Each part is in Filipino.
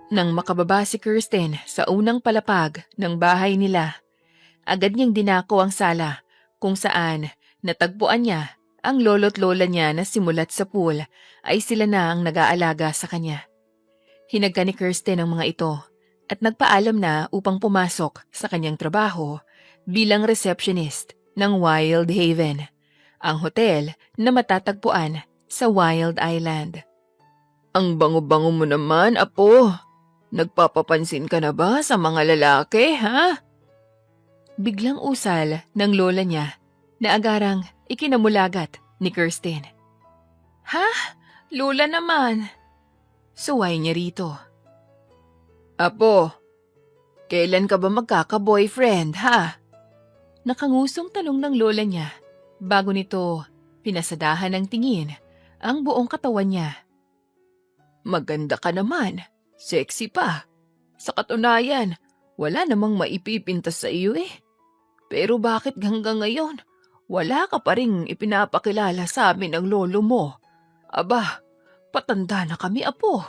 Nang makababa si Kirsten sa unang palapag ng bahay nila, agad niyang dinako ang sala kung saan natagpuan niya ang lolo't lola niya na simulat sa pool ay sila na ang nag-aalaga sa kanya. Hinagka ni Kirsten ang mga ito at nagpaalam na upang pumasok sa kanyang trabaho bilang receptionist ng Wild Haven, ang hotel na matatagpuan sa Wild Island. Ang bango-bango mo naman, apo. Nagpapapansin ka na ba sa mga lalaki, ha? Biglang usal ng lola niya na agarang ikinamulagat ni Kirsten. Ha? Lola naman. Suway niya rito. Apo, kailan ka ba magkaka-boyfriend, ha? Nakangusong tanong ng lola niya bago nito pinasadahan ng tingin ang buong katawan niya. Maganda ka naman. Sexy pa. Sa katunayan, wala namang maipipintas sa iyo eh. Pero bakit hanggang ngayon, wala ka pa ring ipinapakilala sa amin ng lolo mo? Aba, patanda na kami, apo.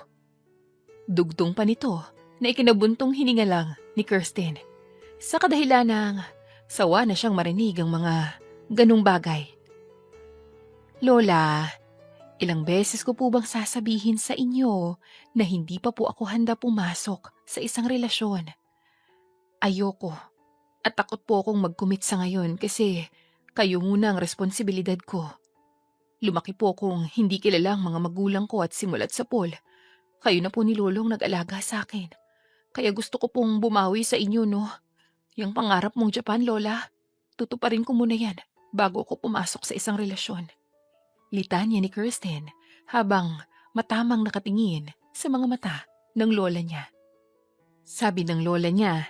Dugtong pa nito na ikinabuntong hininga lang ni Kirsten. Sa kadahilan ng sawa na siyang marinig ang mga ganung bagay. Lola, ilang beses ko po bang sasabihin sa inyo na hindi pa po ako handa pumasok sa isang relasyon? Ayoko at takot po akong mag-commit sa ngayon kasi kayo muna ang responsibilidad ko. Lumaki po akong hindi kilalang mga magulang ko at simulat sa pool. Kayo na po ni Lolong nag-alaga sa akin. Kaya gusto ko pong bumawi sa inyo, no? Yung pangarap mong Japan, Lola, tutuparin ko muna yan bago ko pumasok sa isang relasyon. Litanya ni Kirsten habang matamang nakatingin sa mga mata ng lola niya. Sabi ng lola niya,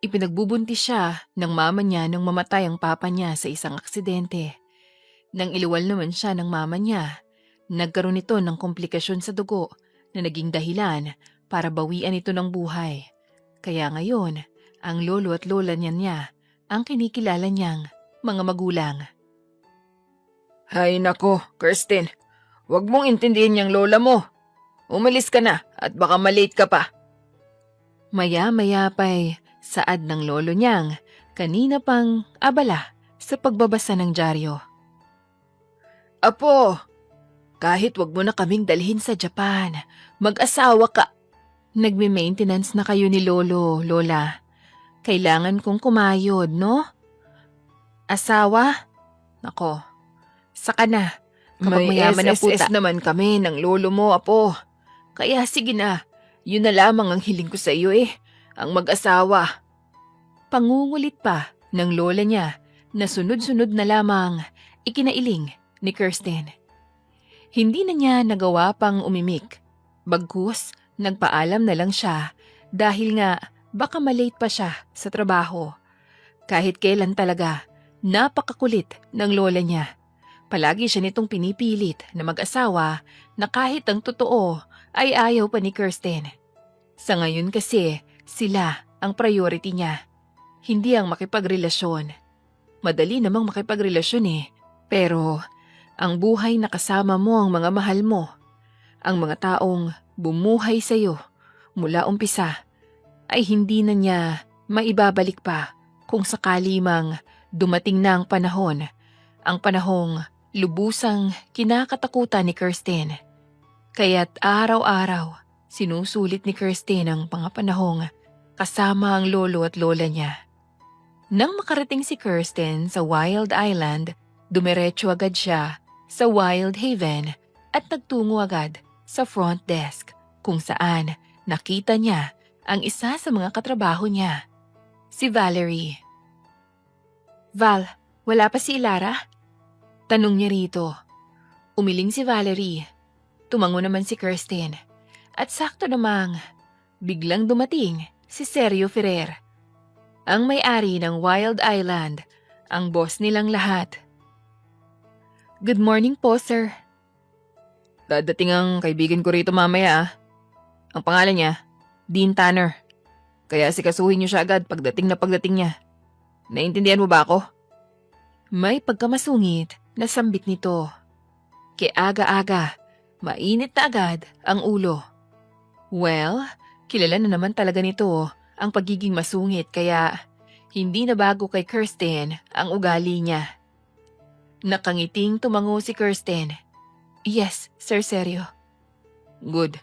ipinagbubuntis siya ng mama niya nang mamatay ang papa niya sa isang aksidente. Nang iliwal naman siya ng mama niya, nagkaroon ito ng komplikasyon sa dugo na naging dahilan para bawian ito ng buhay. Kaya ngayon, ang lolo at lola niya ang kinikilala niyang mga magulang. Hay nako, Kirsten. Huwag mong intindihin niyang lola mo. Umalis ka na at baka malate ka pa. Maya-maya pa'y saad ng lolo niyang kanina pang abala sa pagbabasa ng dyaryo. Apo, kahit wag mo na kaming dalhin sa Japan, mag-asawa ka. Nagme-maintenance na kayo ni lolo, lola. Kailangan kong kumayod, no? Asawa? Nako. Saka na, kapag mayaman na puta. May naman kami ng lolo mo, apo. Kaya sige na, yun na lamang ang hiling ko sa iyo ang mag-asawa. Pangungulit pa ng lola niya na sunod-sunod na lamang ikinailing ni Kirsten. Hindi na niya nagawa pang umimik. Bagkus, nagpaalam na lang siya dahil nga baka malate pa siya sa trabaho. Kahit kailan talaga, napakakulit ng lola niya. Palagi siya nitong pinipilit na mag-asawa na kahit ang totoo ay ayaw pa ni Kirsten. Sa ngayon kasi, sila ang priority niya. Hindi ang makipagrelasyon. Madali namang makipagrelasyon pero ang buhay na kasama mo ang mga mahal mo, ang mga taong bumuhay sa'yo mula umpisa, ay hindi na niya maibabalik pa kung sakali mang dumating na ang panahong lubusang kinakatakutan ni Kirsten. Kaya't araw-araw sinusulit ni Kirsten ang mga panahong kasama ang lolo at lola niya. Nang makarating si Kirsten sa Wild Island, dumiretso agad siya sa Wild Haven at nagtungo agad sa front desk kung saan nakita niya ang isa sa mga katrabaho niya, si Valerie. Val, wala pa si Ilara? Tanong niya rito. Umiling si Valerie. Tumango naman si Kirsten. At sakto namang biglang dumating si Sergio Ferrer, ang may-ari ng Wild Island, ang boss nilang lahat. Good morning po, sir. Dadating ang kaibigan ko rito mamaya. Ang pangalan niya, Dean Tanner. Kaya sikasuhin niyo siya agad pagdating niya. Naintindihan mo ba ako? May pagkamasungit na sambit nito. Kiaga-aga, mainit na agad ang ulo. Well, Kilala na naman talaga nito ang pagiging masungit kaya hindi na bago kay Kirsten ang ugali niya. Nakangiting tumango si Kirsten. Yes, Sir Seryo. Good.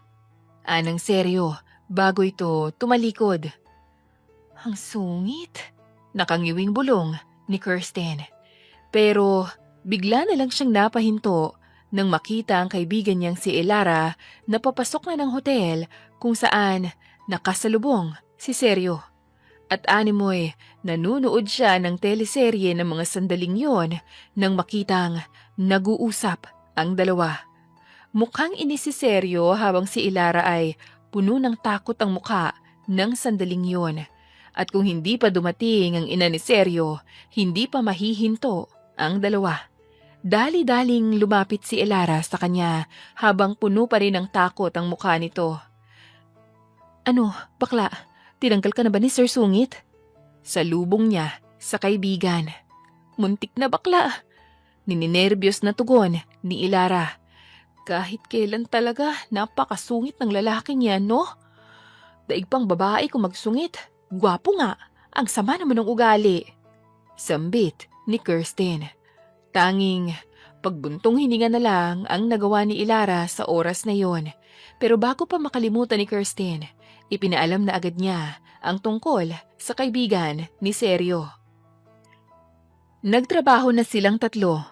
Anang seryo bago ito tumalikod. Ang sungit. Nakangiwing bulong ni Kirsten. Pero bigla na lang siyang napahinto nang makita ang kaibigan niyang si Elara na papasok na ng hotel kung saan nakasalubong si Seryo. At animoy nanunood siya ng teleserye ng mga sandaling yon nang makitang nag-uusap ang dalawa. Mukhang inis si Seryo habang si Elara ay puno ng takot ang mukha ng sandaling yon. At kung hindi pa dumating ang ina ni Seryo, hindi pa mahihinto ang dalawa. Dali-daling lumapit si Elara sa kanya habang puno pa rin ng takot ang mukha nito. Ano, bakla, tinanggal ka na ba ni Sir Sungit? Salubong niya sa kaibigan. Muntik na bakla. Nininerbyos na tugon ni Elara. Kahit kailan talaga napakasungit ng lalaking yan, no? Daig pang babae kung magsungit. Gwapo nga, ang sama naman ng ugali. Sambit ni Kirsten. Tanging pagbuntong hininga na lang ang nagawa ni Elara sa oras na yon. Pero bago pa makalimutan ni Kirsten, ipinaalam na agad niya ang tungkol sa kaibigan ni Seryo. Nagtrabaho na silang tatlo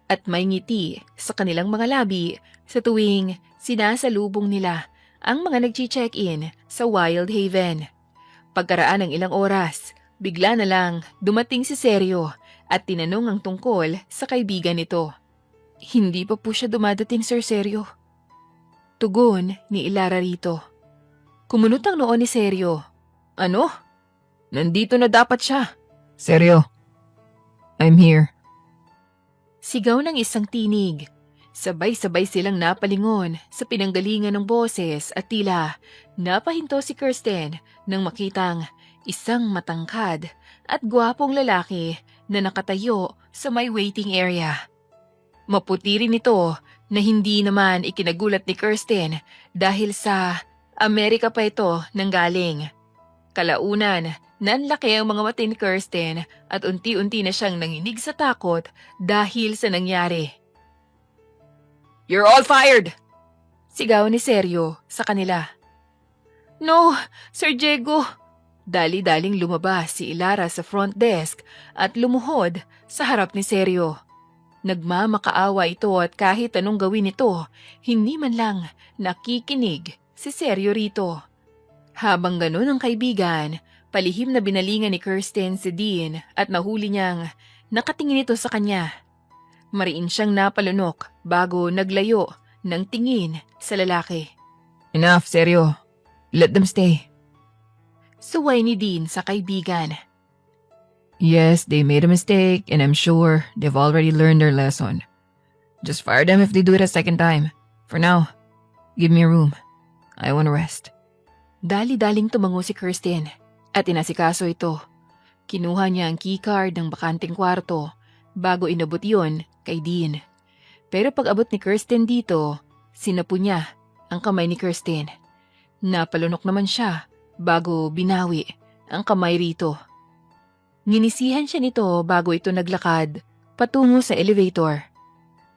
at may ngiti sa kanilang mga labi sa tuwing sinasalubong nila ang mga nag-check-in sa Wild Haven. Pagkaraan ng ilang oras, bigla na lang dumating si Seryo at tinanong ang tungkol sa kaibigan nito. Hindi pa po siya dumadating, Sir Seryo. Tugon ni Elara rito. Kumunot ang noo ni Seryo. Ano? Nandito na dapat siya. Seryo, I'm here. Sigaw ng isang tinig. Sabay-sabay silang napalingon sa pinanggalingan ng boses at tila napahinto si Kirsten nang makitang isang matangkad at gwapong lalaki na nakatayo sa may waiting area. Maputi rin ito na hindi naman ikinagulat ni Kirsten dahil sa Amerika pa ito nanggaling. Kalaunan, nanlaki ang mga mata ni Kirsten at unti-unti na siyang nanginig sa takot dahil sa nangyari. You're all fired! Sigaw ni Seryo sa kanila. No, Sir Diego! Dali-daling lumabas si Elara sa front desk at lumuhod sa harap ni Seryo. Nagmamakaawa ito at kahit anong gawin ito, hindi man lang nakikinig si Seryo rito. Habang ganun ang kaibigan, palihim na binalingan ni Kirsten si Dean at nahuli niyang nakatingin ito sa kanya. Mariin siyang napalunok bago naglayo ng tingin sa lalaki. Enough, Seryo. Let them stay. Suway ni Dean sa kaibigan. Yes, they made a mistake and I'm sure they've already learned their lesson. Just fire them if they do it a second time. For now, give me a room. I want to rest. Dali-daling tumango si Kirsten at inasikaso ito. Kinuha niya ang keycard ng bakanting kwarto bago inabot yon kay Dean. Pero pag abot ni Kirsten dito, sinapo niya ang kamay ni Kirsten. Napalunok naman siya bago binawi ang kamay rito. Nginisihan siya nito bago ito naglakad patungo sa elevator.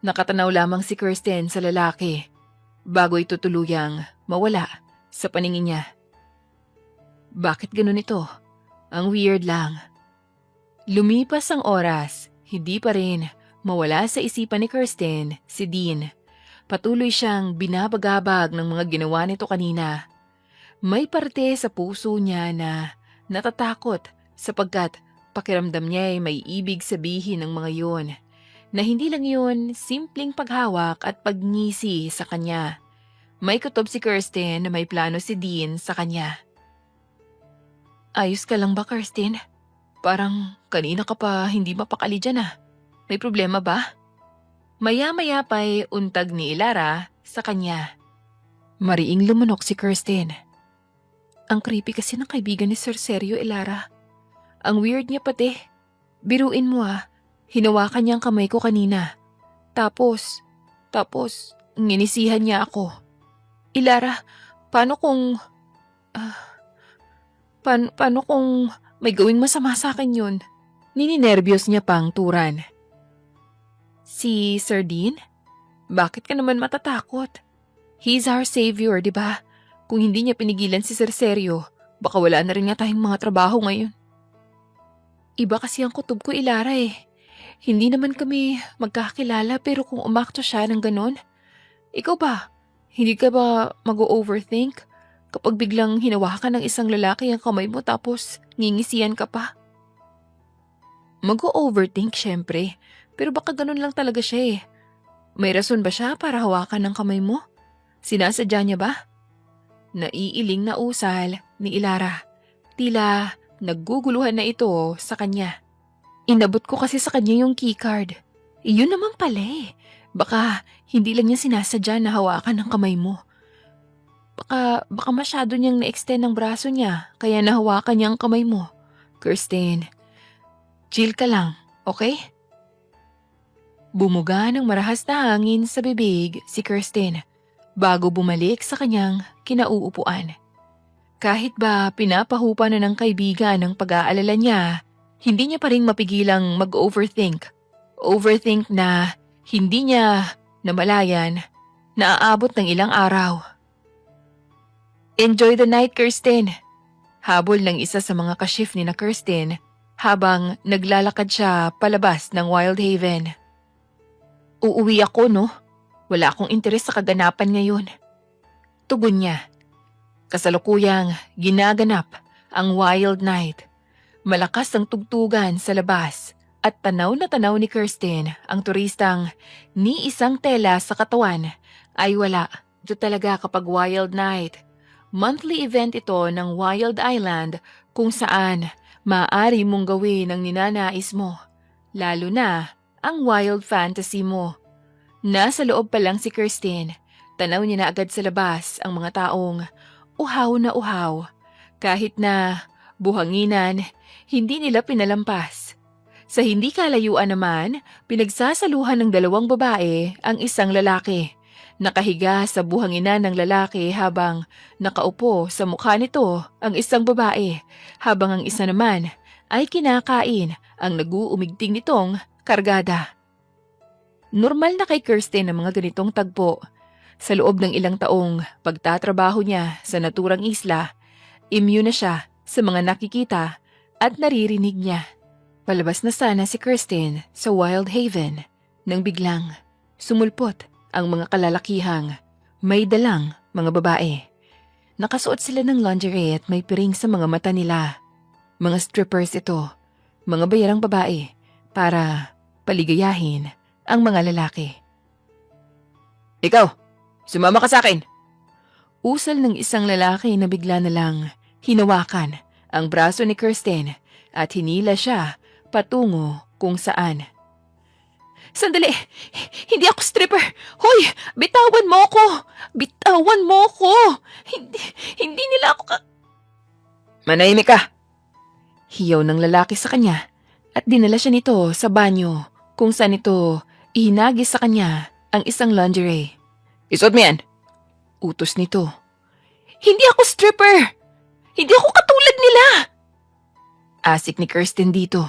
Nakatanaw lamang si Kirsten sa lalaki bago ito tuluyang mawala sa paningin niya. Bakit ganun ito? Ang weird lang. Lumipas ang oras, hindi pa rin mawala sa isipan ni Kirsten si Dean. Patuloy siyang binabagabag ng mga ginawa nito kanina. May parte sa puso niya na natatakot sapagkat pakiramdam niya ay may ibig sabihin ng mga yun. Na hindi lang yun simpleng paghawak at pagngisi sa kanya. May kutob si Kirsten na may plano si Dean sa kanya. Ayos ka lang ba, Kirsten? Parang kanina ka pa hindi mapakali dyan ah. May problema ba? Maya-maya pa'y untag ni Elara sa kanya. Mariing lumunok si Kirsten. Ang creepy kasi ng kaibigan ni Sir Seryo, Elara. Ang weird niya pati. Biruin mo ah, hinawakan niya ang kamay ko kanina. Tapos, nginisihan niya ako. Elara, paano kung Ah, paano kung may gawing masama sa akin yun? Nininervyos niya pang turan. Si Sir Dean? Bakit ka naman matatakot? He's our savior, di ba? Kung hindi niya pinigilan si Sir Sergio, baka wala na rin nga tayong mga trabaho ngayon. Iba kasi ang kutob ko, Ilara eh. Hindi naman kami magkakilala pero kung umakto siya ng ganon, ikaw ba? Hindi ka ba mag-overthink kapag biglang hinawakan ng isang lalaki ang kamay mo tapos ngingisian ka pa? Mag-overthink syempre, pero baka ganon lang talaga siya eh. May rason ba siya para hawakan ng kamay mo? Sinasadya niya ba? Naiiling na usal ni Ilara. Tila nagguguluhan na ito sa kanya. Inabot ko kasi sa kanya yung keycard. Iyon naman pala eh. Baka hindi lang niya sinasadya na hawakan ng kamay mo. Baka masyado niyang na-extend ang braso niya kaya nahawakan niya ang kamay mo. Kirsten, chill ka lang, okay? Bumuga ng marahas na hangin sa bibig si Kirsten bago bumalik sa kanyang kinauupuan. Kahit ba pinapahupa na ng kaibigan ang pag-aalala niya, hindi niya pa rin mapigilang mag-overthink. Overthink na hindi niya namalayan na aabot ng ilang araw. Enjoy the night, Kirsten. Habol ng isa sa mga kashift ni na Kirsten habang naglalakad siya palabas ng Wild Haven. Uuwi ako, no? Wala akong interes sa kaganapan ngayon. Tugon niya. Kasalukuyang ginaganap ang Wild Night. Malakas ang tugtugan sa labas at tanaw na tanaw ni Kirsten ang turistang ni isang tela sa katawan ay wala. Ito talaga kapag Wild Night. Monthly event ito ng Wild Island kung saan maaari mong gawin ang ninanais mo. Lalo na ang wild fantasy mo. Nasa loob pa lang si Kirsten. Tanaw niya na agad sa labas ang mga taong uhaw na uhaw. Kahit na buhanginan, hindi nila pinalampas. Sa hindi kalayuan naman, pinagsasaluhan ng dalawang babae ang isang lalaki. Nakahiga sa buhanginan ng lalaki habang nakaupo sa mukha nito ang isang babae, habang ang isa naman ay kinakain ang nag-uumigting nitong kargada. Normal na kay Kirsten ang mga ganitong tagpo. Sa loob ng ilang taong pagtatrabaho niya sa naturang isla, immune na siya sa mga nakikita at naririnig niya. Palabas na sana si Kirsten sa Wild Haven nang biglang sumulpot ang mga kalalakihang may dalang mga babae. Nakasuot sila ng lingerie at may piring sa mga mata nila. Mga strippers ito, mga bayarang babae para paligayahin ang mga lalaki. Ikaw, sumama ka sa akin! Usal ng isang lalaki na bigla na lang hinawakan ang braso ni Kirsten at hinila siya patungo kung saan. Sandali! Hindi ako stripper! Hoy! Bitawan mo ko! Bitawan mo ko! Hindi nila ako Manahimik ka! Hiyaw ng lalaki sa kanya at dinala siya nito sa banyo kung saan ito ihinagis sa kanya ang isang lingerie. Isuot mo yan! Utos nito. Hindi ako stripper! Hindi ako katulad nila! Asik ni Kirsten dito.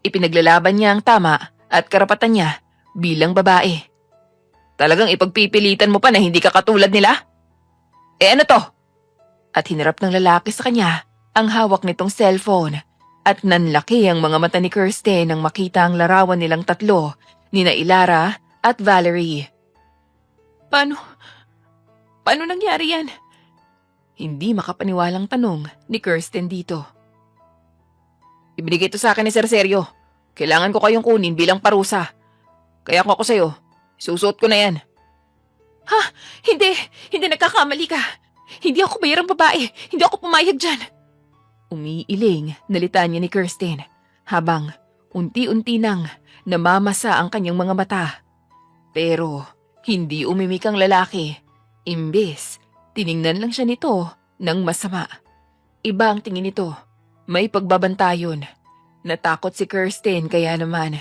Ipinaglalaban niya ang tama at karapatan niya bilang babae. Talagang ipagpipilitan mo pa na hindi ka katulad nila? Ano to? At hinarap ng lalaki sa kanya ang hawak nitong cellphone at nanlaki ang mga mata ni Kirsten nang makita ang larawan nilang tatlo, nina Ilara at Valerie. Paano nangyari yan? Hindi makapaniwalang tanong ni Kirsten dito. Ibinigay ito sa akin ni Sir Sergio. Kailangan ko kayong kunin bilang parusa. Kaya kung ako sa'yo, susuot ko na yan. Ha? Hindi nagkakamali ka. Hindi ako bayarang babae. Hindi ako pumayag dyan. Umiiling nalita niya ni Kirsten habang unti-unti nang namamasa ang kanyang mga mata. Pero hindi umimik ang lalaki. Imbes, tiningnan lang siya nito ng masama. Iba ang tingin nito. May pagbabantayon. Natakot si Kirsten kaya naman.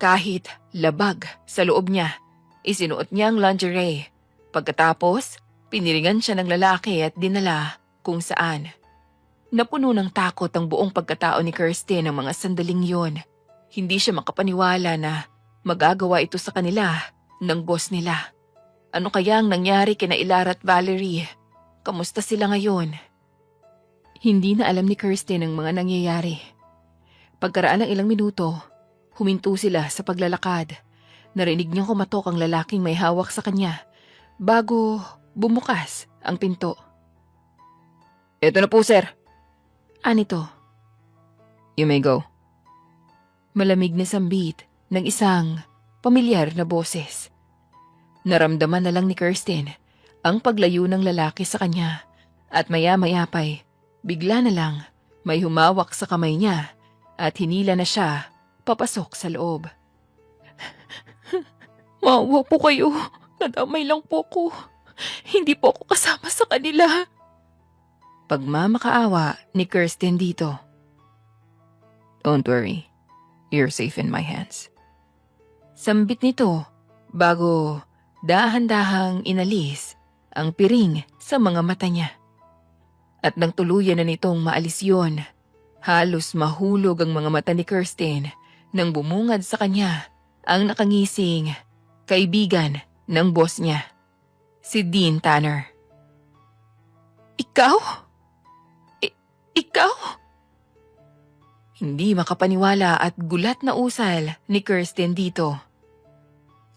Kahit labag sa loob niya, isinuot niya ang lingerie. Pagkatapos, piniringan siya ng lalaki at dinala kung saan napuno ng takot ang buong pagkatao ni Kirsten ng mga sandaling yon. Hindi siya makapaniwala na magagawa ito sa kanila ng boss nila. Ano kaya ang nangyari kina Ilara at Valerie? Kamusta sila ngayon? Hindi na alam ni Kirsten ang mga nangyayari. Pagkaraan ng ilang minuto, huminto sila sa paglalakad. Narinig niyang kumatok ang lalaking may hawak sa kanya bago bumukas ang pinto. "Ito na po, sir." Anito. "You may go." Malamig na sambit ng isang pamilyar na boses. Naramdaman na lang ni Kirsten ang paglayo ng lalaki sa kanya at maya-maya pa'y bigla na lang may humawak sa kamay niya at hinila na siya papasok sa loob. "Maawa po kayo. Nadamay lang po ko. Hindi po ako kasama sa kanila." Pagmamakaawa ni Kirsten dito. "Don't worry. You're safe in my hands." Sambit nito bago dahan-dahang inalis ang piring sa mga mata niya. At nang tuluyan na nitong maalis yun, halos mahulog ang mga mata ni Kirsten nang bumungad sa kanya ang nakangising kaibigan ng boss niya, si Dean Tanner. "Ikaw? Ikaw?" Hindi makapaniwala at gulat na usal ni Kirsten dito.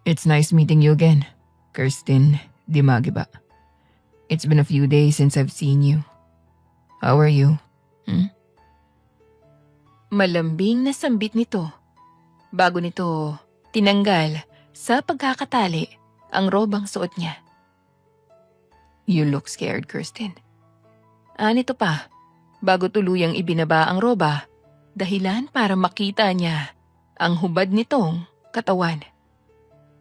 "It's nice meeting you again, Kirsten Dimagiba. It's been a few days since I've seen you. How are you? Malambing na sambit nito. Bago nito tinanggal sa pagkakatali ang robang suot niya. "You look scared, Kirsten." Nito pa, bago tuluyang ibinaba ang roba, dahilan para makita niya ang hubad nitong katawan.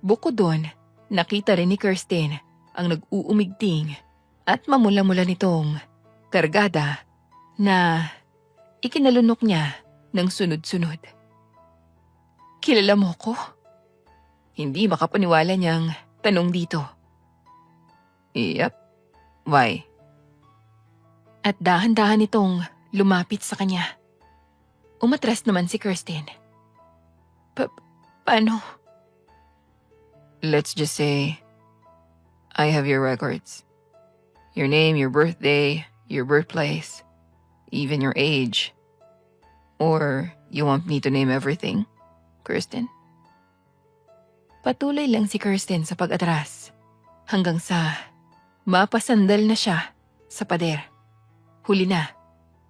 Bukod doon, nakita rin ni Kirsten ang nag-uumigting at mamula-mula nitong kargada na ikinalunok niya ng sunod-sunod. "Kilala mo ko?" Hindi makapaniwala niyang tanong dito. "Yep. Why?" At dahan-dahan nitong lumapit sa kanya. Umatras naman si Kirsten. Paano? "Let's just say, I have your records. Your name, your birthday, your birthplace, even your age. Or you want me to name everything, Kirsten?" Patuloy lang si Kirsten sa pag-atras hanggang sa mapasandal na siya sa pader. Huli na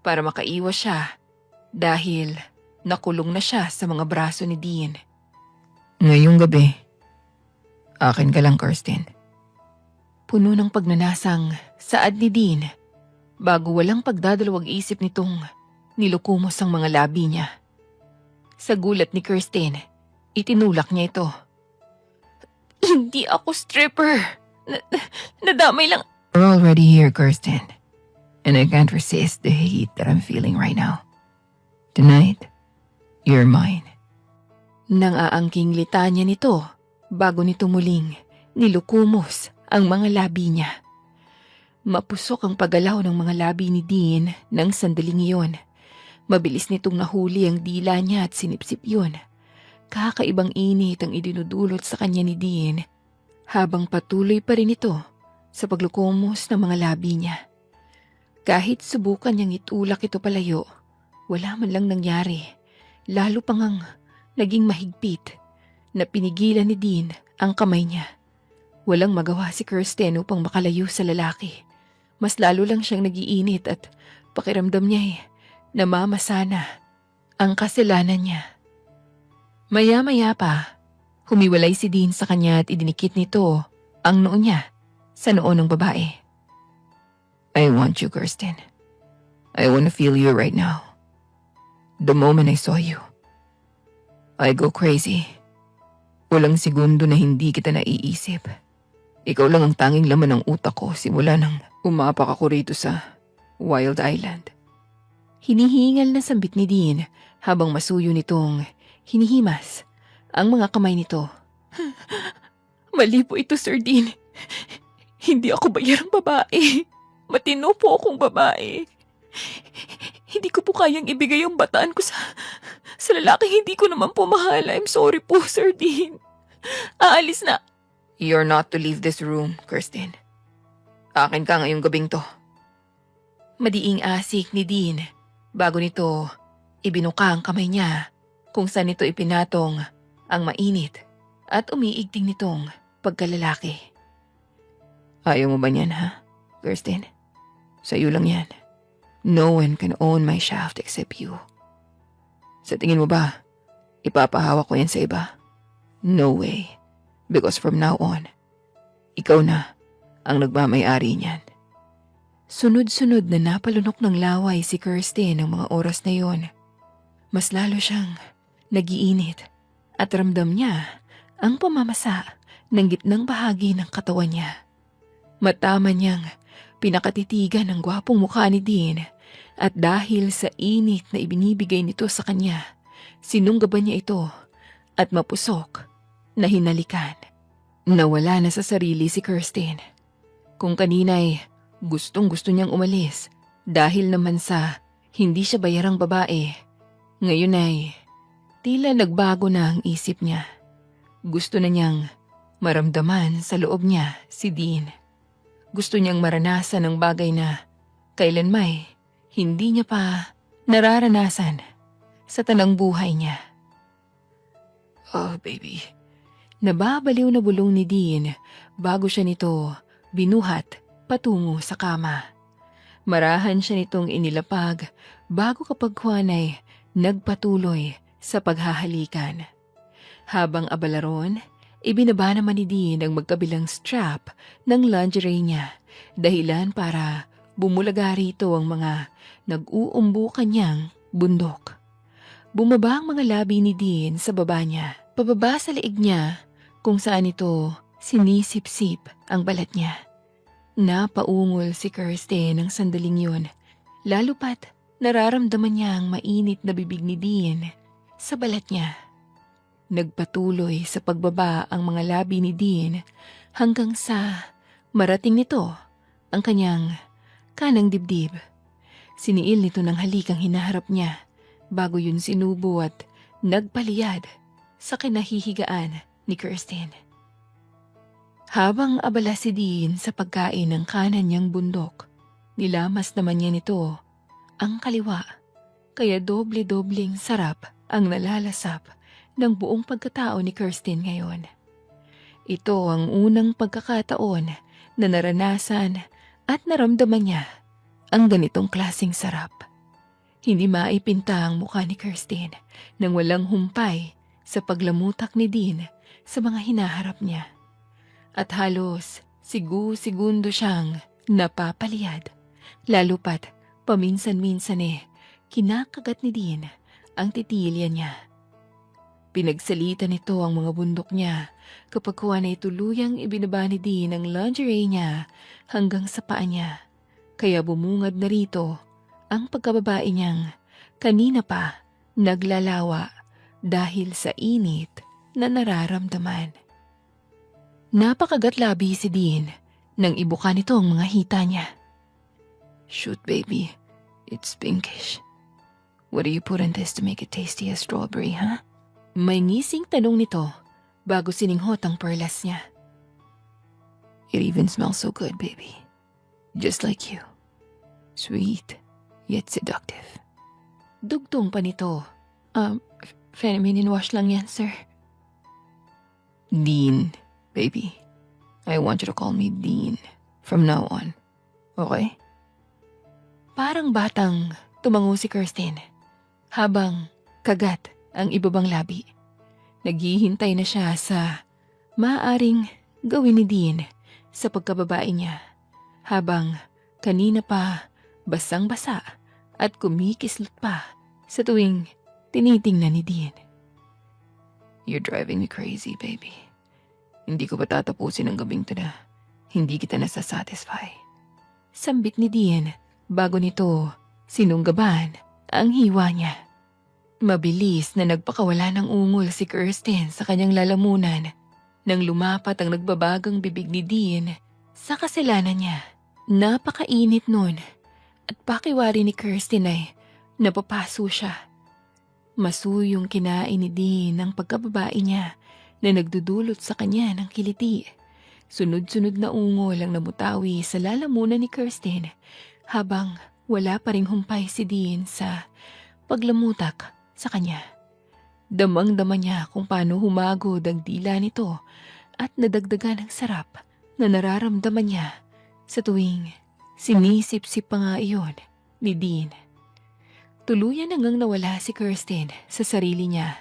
para makaiwas siya dahil nakulong na siya sa mga braso ni Dean. "Ngayong gabi, akin ka lang, Kirsten." Puno ng pagnanasang saad ni Dean bago walang pagdadalawang isip nitong nilukumos ang mga labi niya. Sa gulat ni Kirsten, itinulak niya ito. "Hindi ako stripper. Nadamay lang." "We're already here, Kirsten. And I can't resist the heat that I'm feeling right now. Tonight, you're mine." Nang aangking litanya nito bago nito muling nilukumos ang mga labi niya. Mapusok ang paggalaw ng mga labi ni Dean nang sandaling iyon. Mabilis nitong nahuli ang dila niya at sinipsip yun. Kakaibang init ang idinudulot sa kanya ni Dean habang patuloy pa rin ito sa paglukumos ng mga labi niya. Kahit subukan niyang itulak ito palayo, wala man lang nangyari. Lalo pang ang naging mahigpit na pinigilan ni Dean ang kamay niya. Walang magawa si Kirsten upang makalayo sa lalaki. Mas lalo lang siyang nagiinit at pakiramdam niya namamasana ang kasalanan niya. Maya-maya pa, humiwalay si Dean sa kanya at idinikit nito ang noo niya sa noo ng babae. "I want you, Kirsten. I want to feel you right now. The moment I saw you, I go crazy. Walang segundo na hindi kita naiisip. Ikaw lang ang tanging laman ng utak ko simula nang umapak ako rito sa Wild Island." Hinihingal na sambit ni Dean habang masuyo nitong hinihimas ang mga kamay nito. "Mali po ito, Sir Dean. Hindi ako bayarang babae." Matino po akong babae. Hindi ko po kayang ibigay ang bataan ko sa lalaki hindi ko naman po mahal. I'm sorry po, Sir Dean. Aalis na. You're not to leave this room, Kirsten. Akin ka ngayong gabing to. Madiing asik ni Dean. Bago nito, ibinuka ang kamay niya kung saan nito ipinatong ang mainit at umiigting nitong pagkalalaki. Ayaw mo ba niyan, ha, Kirsten? Sa'yo lang yan. No one can own my shaft except you. Sa tingin mo ba, ipapahawak ko yan sa iba? No way. Because from now on, ikaw na ang nagmamay-ari niyan. Sunod-sunod na napalunok ng laway si Kirsten ng mga oras na yon. Mas lalo siyang nagiinit at ramdam niya ang pamamasa ng gitnang bahagi ng katawan niya. Matama niyang pinakatitigan ng gwapong mukha ni Dean at dahil sa init na ibinibigay nito sa kanya, sinunggaban niya ito at mapusok na hinalikan. Nawala na sa sarili si Kirsten. Kung kanina'y gustong-gusto niyang umalis dahil naman sa hindi siya bayarang babae, ngayon ay tila nagbago na ang isip niya. Gusto na niyang maramdaman sa loob niya si Dean. Gusto niyang maranasan ang bagay na kailanmay hindi niya pa nararanasan sa tanang buhay niya. Oh, baby. Nababaliw na bulong ni Dean bago siya nito binuhat patungo sa kama. Marahan siya nitong inilapag bago kapagkuhan ay nagpatuloy sa paghahalikan. Habang abala ron, ibinaba naman ni Dean ang magkabilang strap ng lingerie niya dahilan para bumulaga rito ang mga nag-uumbo kanyang bundok. Bumaba ang mga labi ni Dean sa baba niya, pababa sa leeg niya kung saan ito sinisip-sip ang balat niya. Napaungol si Kirsten ng sandaling yun, lalo pat nararamdaman niya ang mainit na bibig ni Dean sa balat niya. Nagpatuloy sa pagbaba ang mga labi ni Dean hanggang sa marating nito ang kanyang kanang dibdib. Siniil nito ng halikang hinaharap niya bago yun sinubo at nagpaliyad sa kinahihigaan ni Kirsten. Habang abala si Dean sa pagkain ng kanan niyang bundok, nilamas naman niya nito ang kaliwa, kaya doble-dobling sarap ang nalalasap ng buong pagkatao ni Kirsten ngayon. Ito ang unang pagkakataon na naranasan at naramdaman niya ang ganitong klaseng sarap. Hindi maipinta ang mukha ni Kirsten nang walang humpay sa paglamutak ni Dean sa mga hinaharap niya. At halos segundo siyang napapaliyad, lalo pat paminsan-minsan kinakagat ni Dean ang titilya niya. Pinagsalita nito ang mga bundok niya kapag kuha na tuluyang ibinaba ni Dean ang lingerie niya hanggang sa paa niya. Kaya bumungad na rito ang pagkababae niyang kanina pa naglalawa dahil sa init na nararamdaman. Napakagat-labi si Dean nang ibuka nito ang mga hita niya. Shoot, baby. It's pinkish. What do you put in this to make it tasty as strawberry, huh? May ngising tanong nito bago sininghot ang perlas niya. It even smells so good, baby. Just like you. Sweet, yet seductive. Dugtong pa nito. Feminine wash lang yan, sir. Dean, baby. I want you to call me Dean from now on. Okay? Parang batang tumango si Kirsten habang kagat ang ibabang labi. Naghihintay na siya sa maaaring gawin ni Dean sa pagkababae niya habang kanina pa basang-basa at kumikislot pa sa tuwing tinitingnan ni Dean. You're driving me crazy, baby. Hindi ko pa tatapusin ang gabing to na hindi kita nasasatisfy. Sambit ni Dean bago nito sinunggaban ang hiwa niya. Mabilis na nagpakawala ng ungol si Kirsten sa kanyang lalamunan nang lumapat ang nagbabagang bibig ni Dean sa kasalanan niya. Napakainit nun at pakiwari ni Kirsten ay napapaso siya. Masuyong kinain ni Dean ang pagkababae niya na nagdudulot sa kanya ng kiliti. Sunod-sunod na ungol ang namutawi sa lalamunan ni Kirsten habang wala pa ring humpay si Dean sa paglamutak sa kanya. Damang-dama niya kung paano humagod ang dila nito at nadagdagan ng sarap na nararamdaman niya sa tuwing sinisip-sip pa nga iyon ni Dean. Tuluyan hanggang nawala si Kirsten sa sarili niya.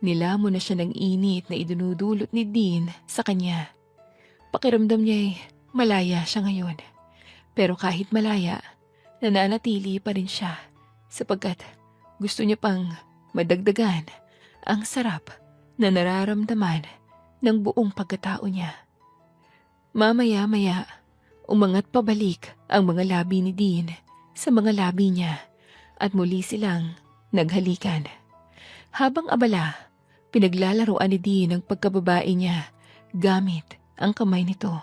Nilamon na siya ng init na idinudulot ni Dean sa kanya. Pakiramdam niya ay malaya siya ngayon. Pero kahit malaya, nananatili pa rin siya sapagkat gusto niya pang madagdagan ang sarap na nararamdaman ng buong pagkatao niya. Mamaya-maya, umangat pabalik ang mga labi ni Dean sa mga labi niya at muli silang naghalikan. Habang abala, pinaglalaroan ni Dean ang pagkababae niya gamit ang kamay nito.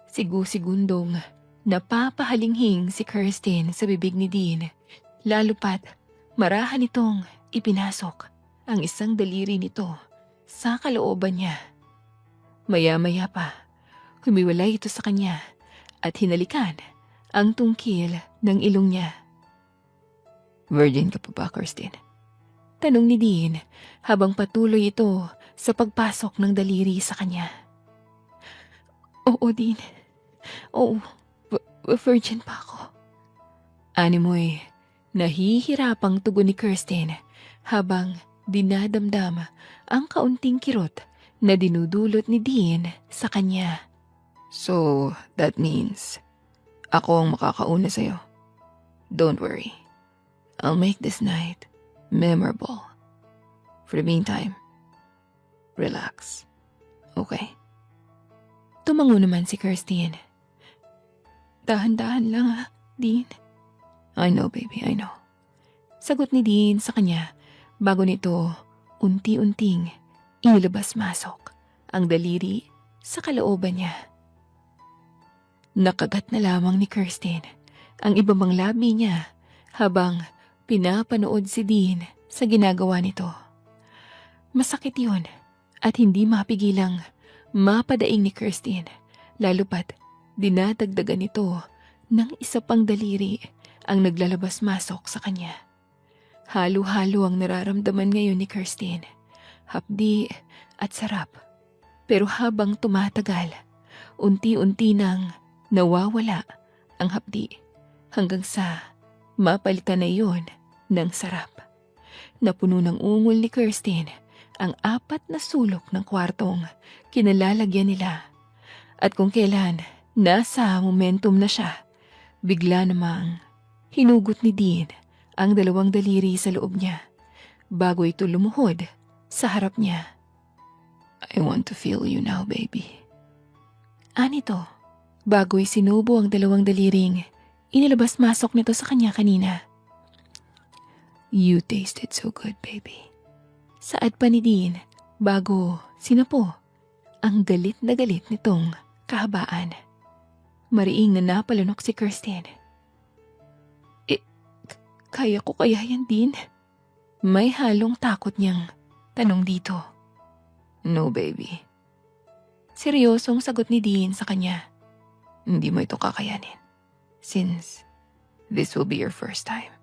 Sigu-sigundong napapahalinghing si Kirsten sa bibig ni Dean, lalo pat marahan itong ipinasok ang isang daliri nito sa kalooban niya. Maya-maya pa, humiwalay ito sa kanya at hinalikan ang tungkil ng ilong niya. Virgin ka pa ba, Kirsten? Tanong ni Dean habang patuloy ito sa pagpasok ng daliri sa kanya. Oo, Dean. Oo, virgin pa ako. Animoy, nahihirapang tugon ni Kirsten habang dinadamdam ang kaunting kirot na dinudulot ni Dean sa kanya. So, that means ako ang makakauna sa'yo. Don't worry. I'll make this night memorable. For the meantime, relax. Okay? Tumango naman si Kirsten. Dahan-dahan lang Dean. I know, baby, I know. Sagot ni Dean sa kanya bago nito unti-unting inilabas-masok ang daliri sa kalooban niya. Nakagat na lamang ni Kirsten ang ibang labi niya habang pinapanood si Dean sa ginagawa nito. Masakit yun at hindi mapigilang mapadaing ni Kirsten, lalo pat dinadagdagan nito ng isa pang daliri ang naglalabas-masok sa kanya. Halo-halo ang nararamdaman ngayon ni Kirsten, hapdi at sarap. Pero habang tumatagal, unti-unti nang nawawala ang hapdi hanggang sa mapalitan na iyon ng sarap. Napuno ng ungol ni Kirsten ang 4 na sulok ng kwartong kinalalagyan nila. At kung kailan nasa momentum na siya, bigla namang hinugot ni Dean ang 2 daliri sa loob niya bago ito lumuhod sa harap niya. I want to feel you now, baby. Anito, bago'y sinubo ang 2 daliring inilabas-masok nito sa kanya kanina. You tasted so good, baby. Saad pa ni Dean bago sinapo ang galit na galit nitong kahabaan. Mariing na napalunok si Kirsten. Kaya ko kaya yan, Dean? May halong takot niyang tanong dito. No, baby. Seryosong sagot ni Dean sa kanya. Hindi mo ito kakayanin. Since this will be your first time.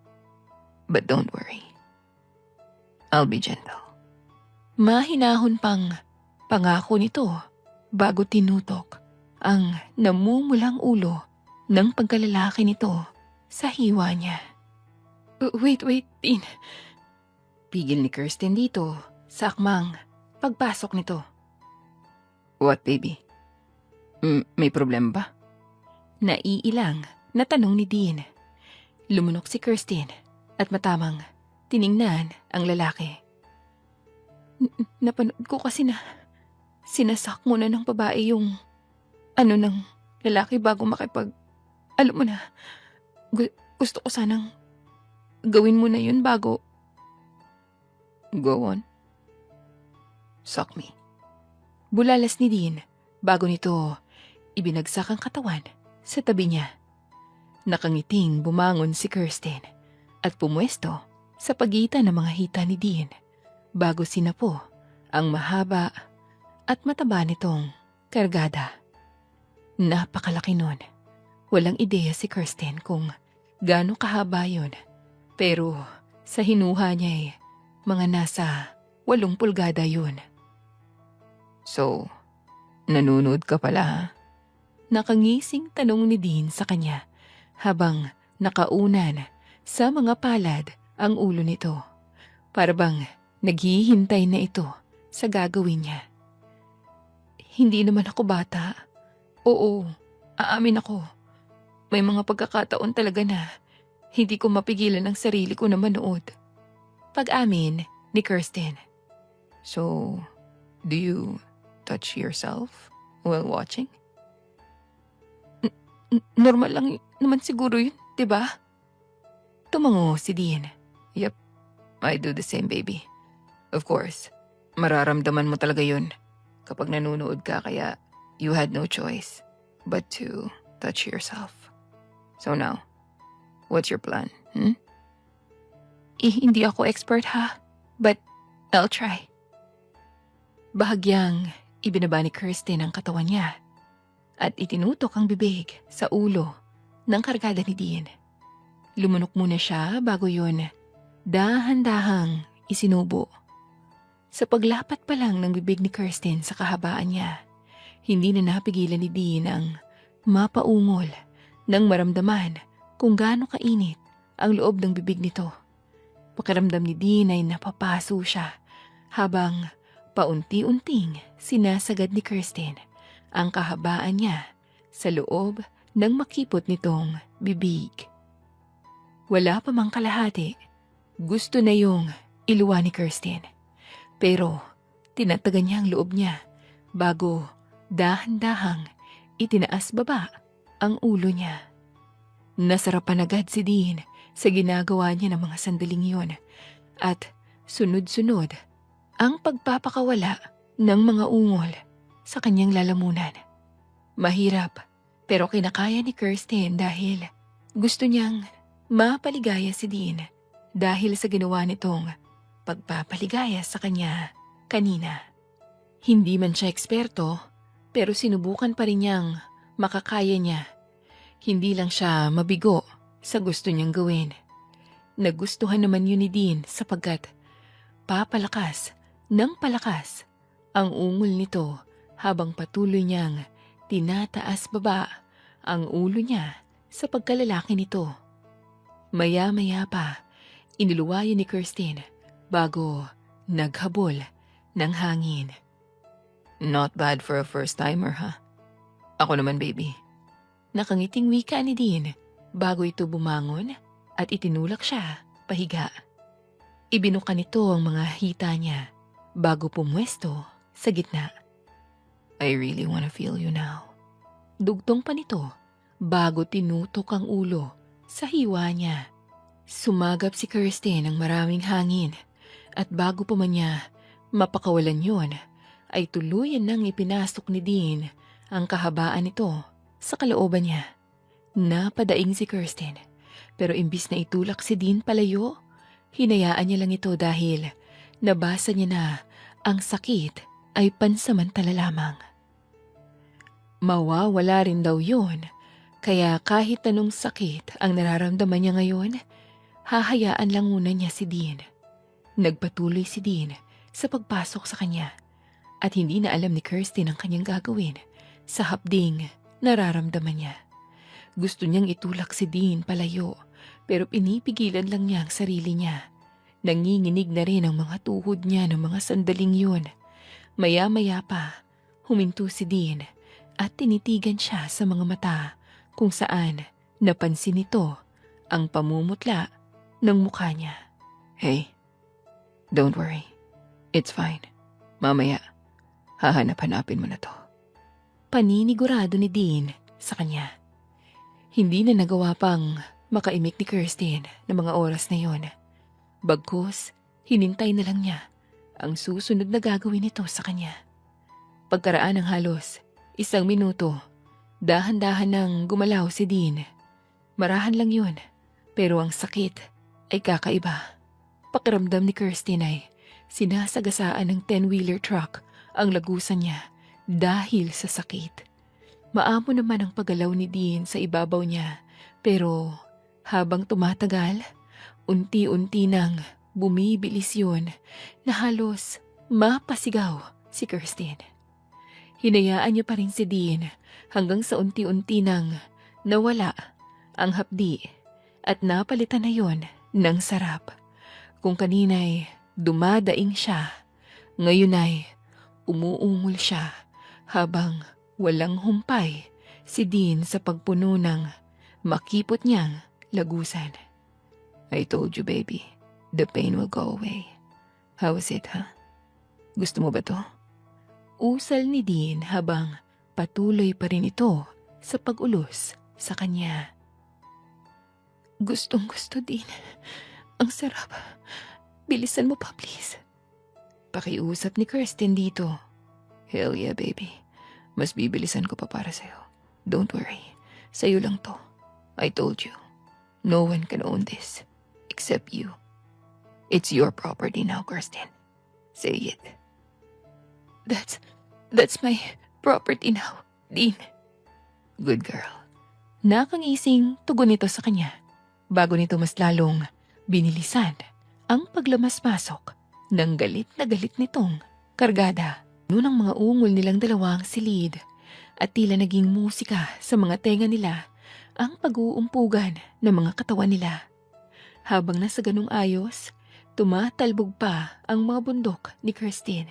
But don't worry. I'll be gentle. Mahinahon pang pangako nito bago tinutok ang namumulang ulo ng pagkalalaki nito sa hiwa niya. Wait, Dean. Pigil ni Kirsten dito sa akmang pagpasok nito. What, baby? May problema ba? Naiilang na tanong ni Dean. Lumunok si Kirsten at matamang tiningnan ang lalaki. Napanood ko kasi na sinasak muna ng babae yung ng lalaki bago makipag... Alam mo na, gusto ko sanang gawin mo na yun bago... Go on. Suck me. Bulalas ni Dean bago nito ibinagsak ang katawan sa tabi niya. Nakangiting bumangon si Kirsten at pumwesto sa pagitan ng mga hita ni Dean bago sinapo ang mahaba at mataba nitong kargada. Napakalaki nun. Walang ideya si Kirsten kung gaano kahaba yun. Pero sa hinuha niya mga nasa 8 pulgada yun. So, nanonood ka pala ha? Nakangising tanong ni Dean sa kanya habang nakaunan sa mga palad ang ulo nito. Para bang naghihintay na ito sa gagawin niya. Hindi naman ako bata. Oo, aamin ako. May mga pagkakataon talaga na hindi ko mapigilan ang sarili ko na manood. Pag-amin ni Kirsten. So, do you touch yourself while watching? Normal lang naman siguro yun, diba? Tumango si Dean. Yep, I do the same, baby. Of course, mararamdaman mo talaga yun kapag nanonood ka, kaya you had no choice but to touch yourself. So now, what's your plan? Hindi ako expert ha, but I'll try. Bahagyang ibinaba ni Kirsten ang katawan niya at itinutok ang bibig sa ulo ng kargada ni Dean. Lumunok muna siya bago yun dahan-dahang isinubo. Sa paglapat pa lang ng bibig ni Kirsten sa kahabaan niya, hindi na napigilan ni Dean ang mapaungol nang maramdaman kung gaano kainit ang loob ng bibig nito. Pakiramdam ni Dean ay napapaso siya habang paunti-unting sinasagad ni Kirsten ang kahabaan niya sa loob ng makipot nitong bibig. Wala pa mang kalahati, gusto na yung iluwa ni Kirsten. Pero tinatagan niya ang loob niya bago dahan-dahang itinaas baba ang ulo niya. Nasarapan agad si Dean sa ginagawa niya ng mga sandaling yun at sunod-sunod ang pagpapakawala ng mga ungol sa kanyang lalamunan. Mahirap pero kinakaya ni Kirsten dahil gusto niyang mapaligaya si Dean dahil sa ginawa nitong pagpapaligaya sa kanya kanina. Hindi man siya eksperto pero sinubukan pa rin niyang makakaya niya. Hindi lang siya mabigo sa gusto niyang gawin. Nagustuhan naman yun ni Dean sapagkat papalakas ng palakas ang ungol nito habang patuloy niyang tinataas baba ang ulo niya sa pagkalalaki nito. Maya-maya pa, iniluwayan ni Kirsten bago naghabol ng hangin. Not bad for a first-timer, ha? Ako naman, baby. Nakangiting wika ni Dean bago ito bumangon at itinulak siya pahiga. Ibinuka nito ang mga hita niya bago pumwesto sa gitna. I really wanna feel you now. Dugtong pa nito bago tinutok ang ulo sa hiwa niya. Sumagap si Kirsten ng maraming hangin at bago pa man niya mapakawalan yon, ay tuluyan nang ipinasok ni Dean ang kahabaan nito sa kalooban niya. Napadaing si Kirsten pero imbis na itulak si Dean palayo, hinayaan niya lang ito dahil nabasa niya na ang sakit ay pansamantala lamang. Mawawala rin daw yun, kaya kahit anong sakit ang nararamdaman niya ngayon, hahayaan lang muna niya si Dean. Nagpatuloy si Dean sa pagpasok sa kanya at hindi na alam ni Kirsten ang kanyang gagawin sa hapding nararamdaman niya. Gusto niyang itulak si Dean palayo pero pinipigilan lang niya ang sarili niya. Nanginginig na rin ang mga tuhod niya ng mga sandaling yun. Maya-maya pa, huminto si Dean at tinitigan siya sa mga mata kung saan napansin nito ang pamumutla ng mukha niya. Hey, don't worry. It's fine. Mamaya, hahanap-hanapin mo na to. Paninigurado ni Dean sa kanya. Hindi na nagawa pang makaimik ni Kirsten ng mga oras na yon. Bagkus, hinintay na lang niya ang susunod na gagawin nito sa kanya. Pagkaraan ng halos 1 minuto, Dahan-dahan nang gumalaw si Dean. Marahan lang yun, pero ang sakit ay kakaiba. Pakiramdam ni Kirsten ay sinasagasaan ng 10-wheeler truck ang lagusan niya dahil sa sakit. Maamo naman ang paggalaw ni Dean sa ibabaw niya, pero habang tumatagal, unti-unti nang bumibilis yun na halos mapasigaw si Kirsten. Hinayaan niya pa rin si Dean hanggang sa unti-unti nang nawala ang hapdi at napalitan na yon ng sarap. Kung kanina'y dumadaing siya, ngayon ay umuungol siya habang walang humpay si Dean sa pagpuno ng makipot niyang lagusan. I told you, baby, the pain will go away. How is it, huh? Gusto mo ba to? Usal ni Dean habang patuloy pa rin ito sa pag-ulos sa kanya. Gustong-gusto din. Ang sarap. Bilisan mo pa, please. Pakiusap ni Kirsten dito. Hell yeah, baby. Mas bibilisan ko pa para sa'yo. Don't worry. Sa'yo lang to. I told you. No one can own this. Except you. It's your property now, Kirsten. Say it. That's my property now, Dean. Good girl. Nakangising tugon nito sa kanya. Bago nito mas lalong binilisan ang paglamas-masok ng galit na galit nitong kargada. Noon ang mga ungol nilang dalawang silid at tila naging musika sa mga tenga nila ang pag-uumpugan ng mga katawan nila. Habang nasa ganung ayos, tumatalbog pa ang mga bundok ni Kirsten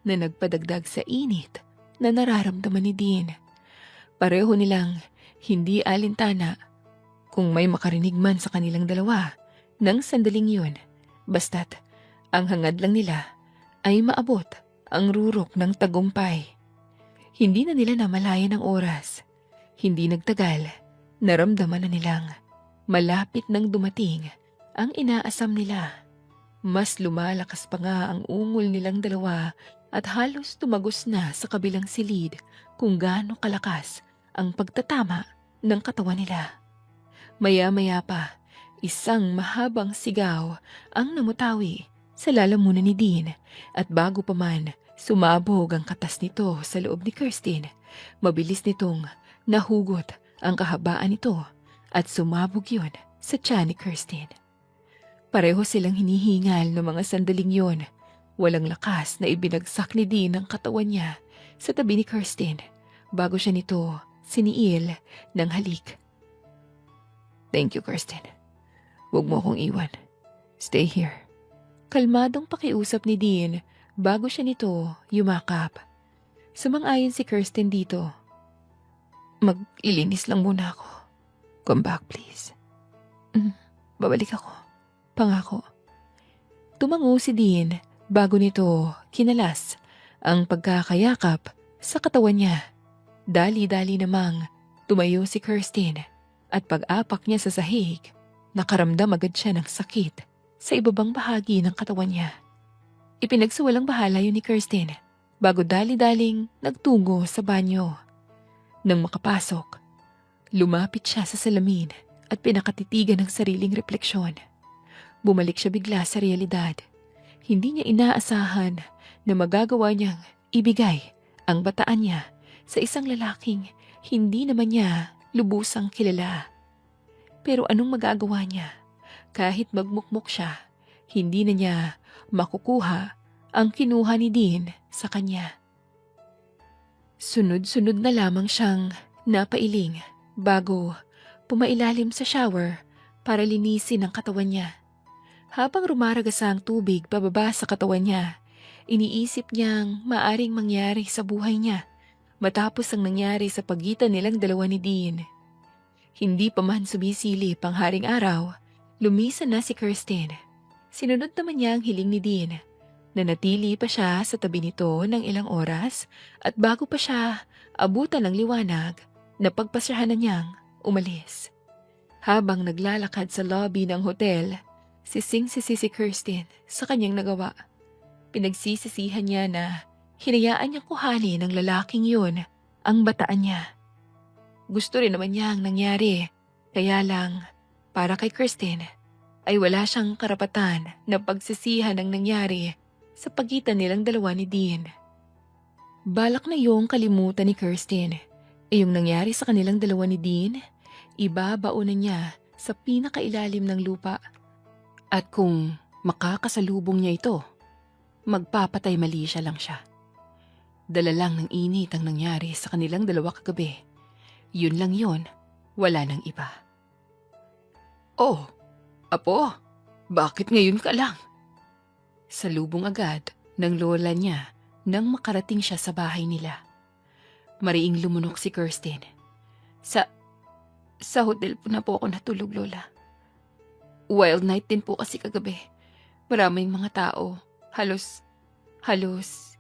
na nagpadagdag sa init na nararamdaman ni Dean. Pareho nilang hindi alintana kung may makarinig man sa kanilang dalawa ng sandaling yun, basta't ang hangad lang nila ay maabot ang rurok ng tagumpay. Hindi na nila namalayan ang oras. Hindi nagtagal, naramdaman na nilang malapit nang dumating ang inaasam nila. Mas lumalakas pa nga ang ungol nilang dalawa at halos tumagos na sa kabilang silid kung gaano kalakas ang pagtatama ng katawan nila. Maya-maya pa, isang mahabang sigaw ang namutawi sa lalamunan ni Dean at bago pa man sumabog ang katas nito sa loob ni Kirsten, mabilis nitong nahugot ang kahabaan nito at sumabog yun sa tiyan ni Kirsten. Pareho silang hinihingal ng mga sandaling yon. Walang lakas na ibinagsak ni Dean ang katawan niya sa tabi ni Kirsten bago siya nito siniil ng halik. Thank you, Kirsten. Huwag mo akong iwan. Stay here. Kalmadong pakiusap ni Dean bago siya nito yumakap. Sumang-ayon si Kirsten dito. Mag-ilinis lang muna ako. Come back, please. Babalik ako. Pangako. Tumango si Dean bago nito kinalas ang pagkakayakap sa katawan niya. Dali-dali namang tumayo si Kirsten at pag-apak niya sa sahig, nakaramdam agad siya ng sakit sa ibabang bahagi ng katawan niya. Ipinagsawalang bahala yun ni Kirsten bago dali-daling nagtungo sa banyo. Nang makapasok, lumapit siya sa salamin at pinakatitigan ng sariling refleksyon. Bumalik siya bigla sa realidad. Hindi niya inaasahan na magagawa niyang ibigay ang bataan niya sa isang lalaking hindi naman niya lubusang kilala. Pero anong magagawa niya? Kahit magmukmok siya, hindi na niya makukuha ang kinuha ni Dean sa kanya. Sunod-sunod na lamang siyang napailing bago pumailalim sa shower para linisin ang katawan niya. Habang rumaragas ang tubig pababa sa katawan niya, iniisip niyang maaring mangyari sa buhay niya matapos ang nangyari sa pagitan nilang dalawa ni Dean. Hindi pa man sumisilip ang haring araw, lumisan na si Kirsten. Sinunod naman niya ang hiling ni Dean. Nanatili pa siya sa tabi nito ng ilang oras at bago pa siya abutan ng liwanag, napagpasyahan na niyang umalis. Habang naglalakad sa lobby ng hotel, sising-sisi si Kirsten sa kanyang nagawa. Pinagsisisihan niya na hinayaan niyang kuhanin ng lalaking yun ang bataan niya. gusto rin naman niya ang nangyari. Kaya lang, para kay Kirsten, ay wala siyang karapatan na pagsisihan ng nangyari sa pagitan nilang dalawa ni Dean. Balak na yung kalimutan ni Kirsten. Yung nangyari sa kanilang dalawa ni Dean, ibabaunan niya sa pinakailalim ng lupa. At kung makakasalubong niya ito, magpapatay mali siya lang siya. Dala lang ng init ang nangyari sa kanilang dalawa kagabi. Yun lang yun, wala nang iba. Oh, Apo, bakit ngayon ka lang? Salubong agad ng lola niya nang makarating siya sa bahay nila. Mariing lumunok si Kirsten. Sa hotel po na po ako natulog, Lola. Wild night din po kasi kagabi. Maraming mga tao. Halos,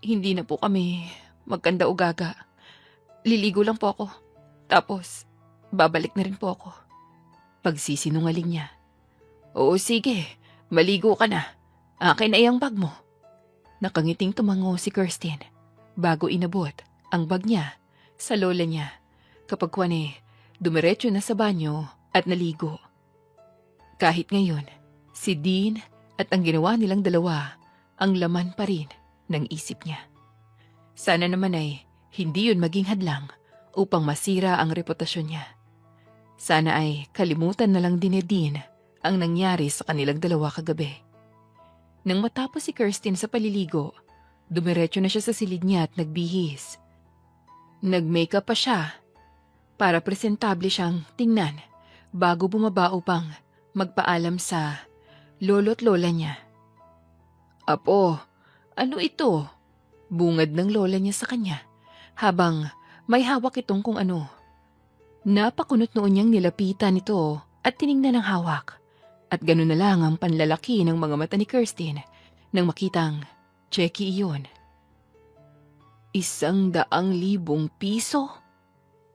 hindi na po kami magkanda o gaga. Liligo lang po ako. Tapos, babalik na rin po ako. Pagsisinungaling niya. Oo, sige. Maligo ka na. Akin na iyang bag mo. Nakangiting tumango si Kirsten bago inabot ang bag niya sa lola niya. Kapag dumiretso na sa banyo at naligo. Kahit ngayon, si Dean at ang ginawa nilang dalawa ang laman pa rin ng isip niya. Sana naman ay hindi yun maging hadlang upang masira ang reputasyon niya. Sana ay kalimutan na lang din ni Dean ang nangyari sa kanilang dalawa kagabi. Nang matapos si Kirsten sa paliligo, dumiretso na siya sa silid niya at nagbihis. Nag-makeup pa siya para presentable siyang tingnan bago bumaba upang magpaalam sa lolo't lola niya. Apo, ano ito? Bungad ng lola niya sa kanya habang may hawak itong kung ano. Napakunot noon niyang nilapitan ito at tiningnan ng hawak. At gano'n na lang ang panlalaki ng mga mata ni Kirsten nang makitang cheque iyon. 100,000 piso?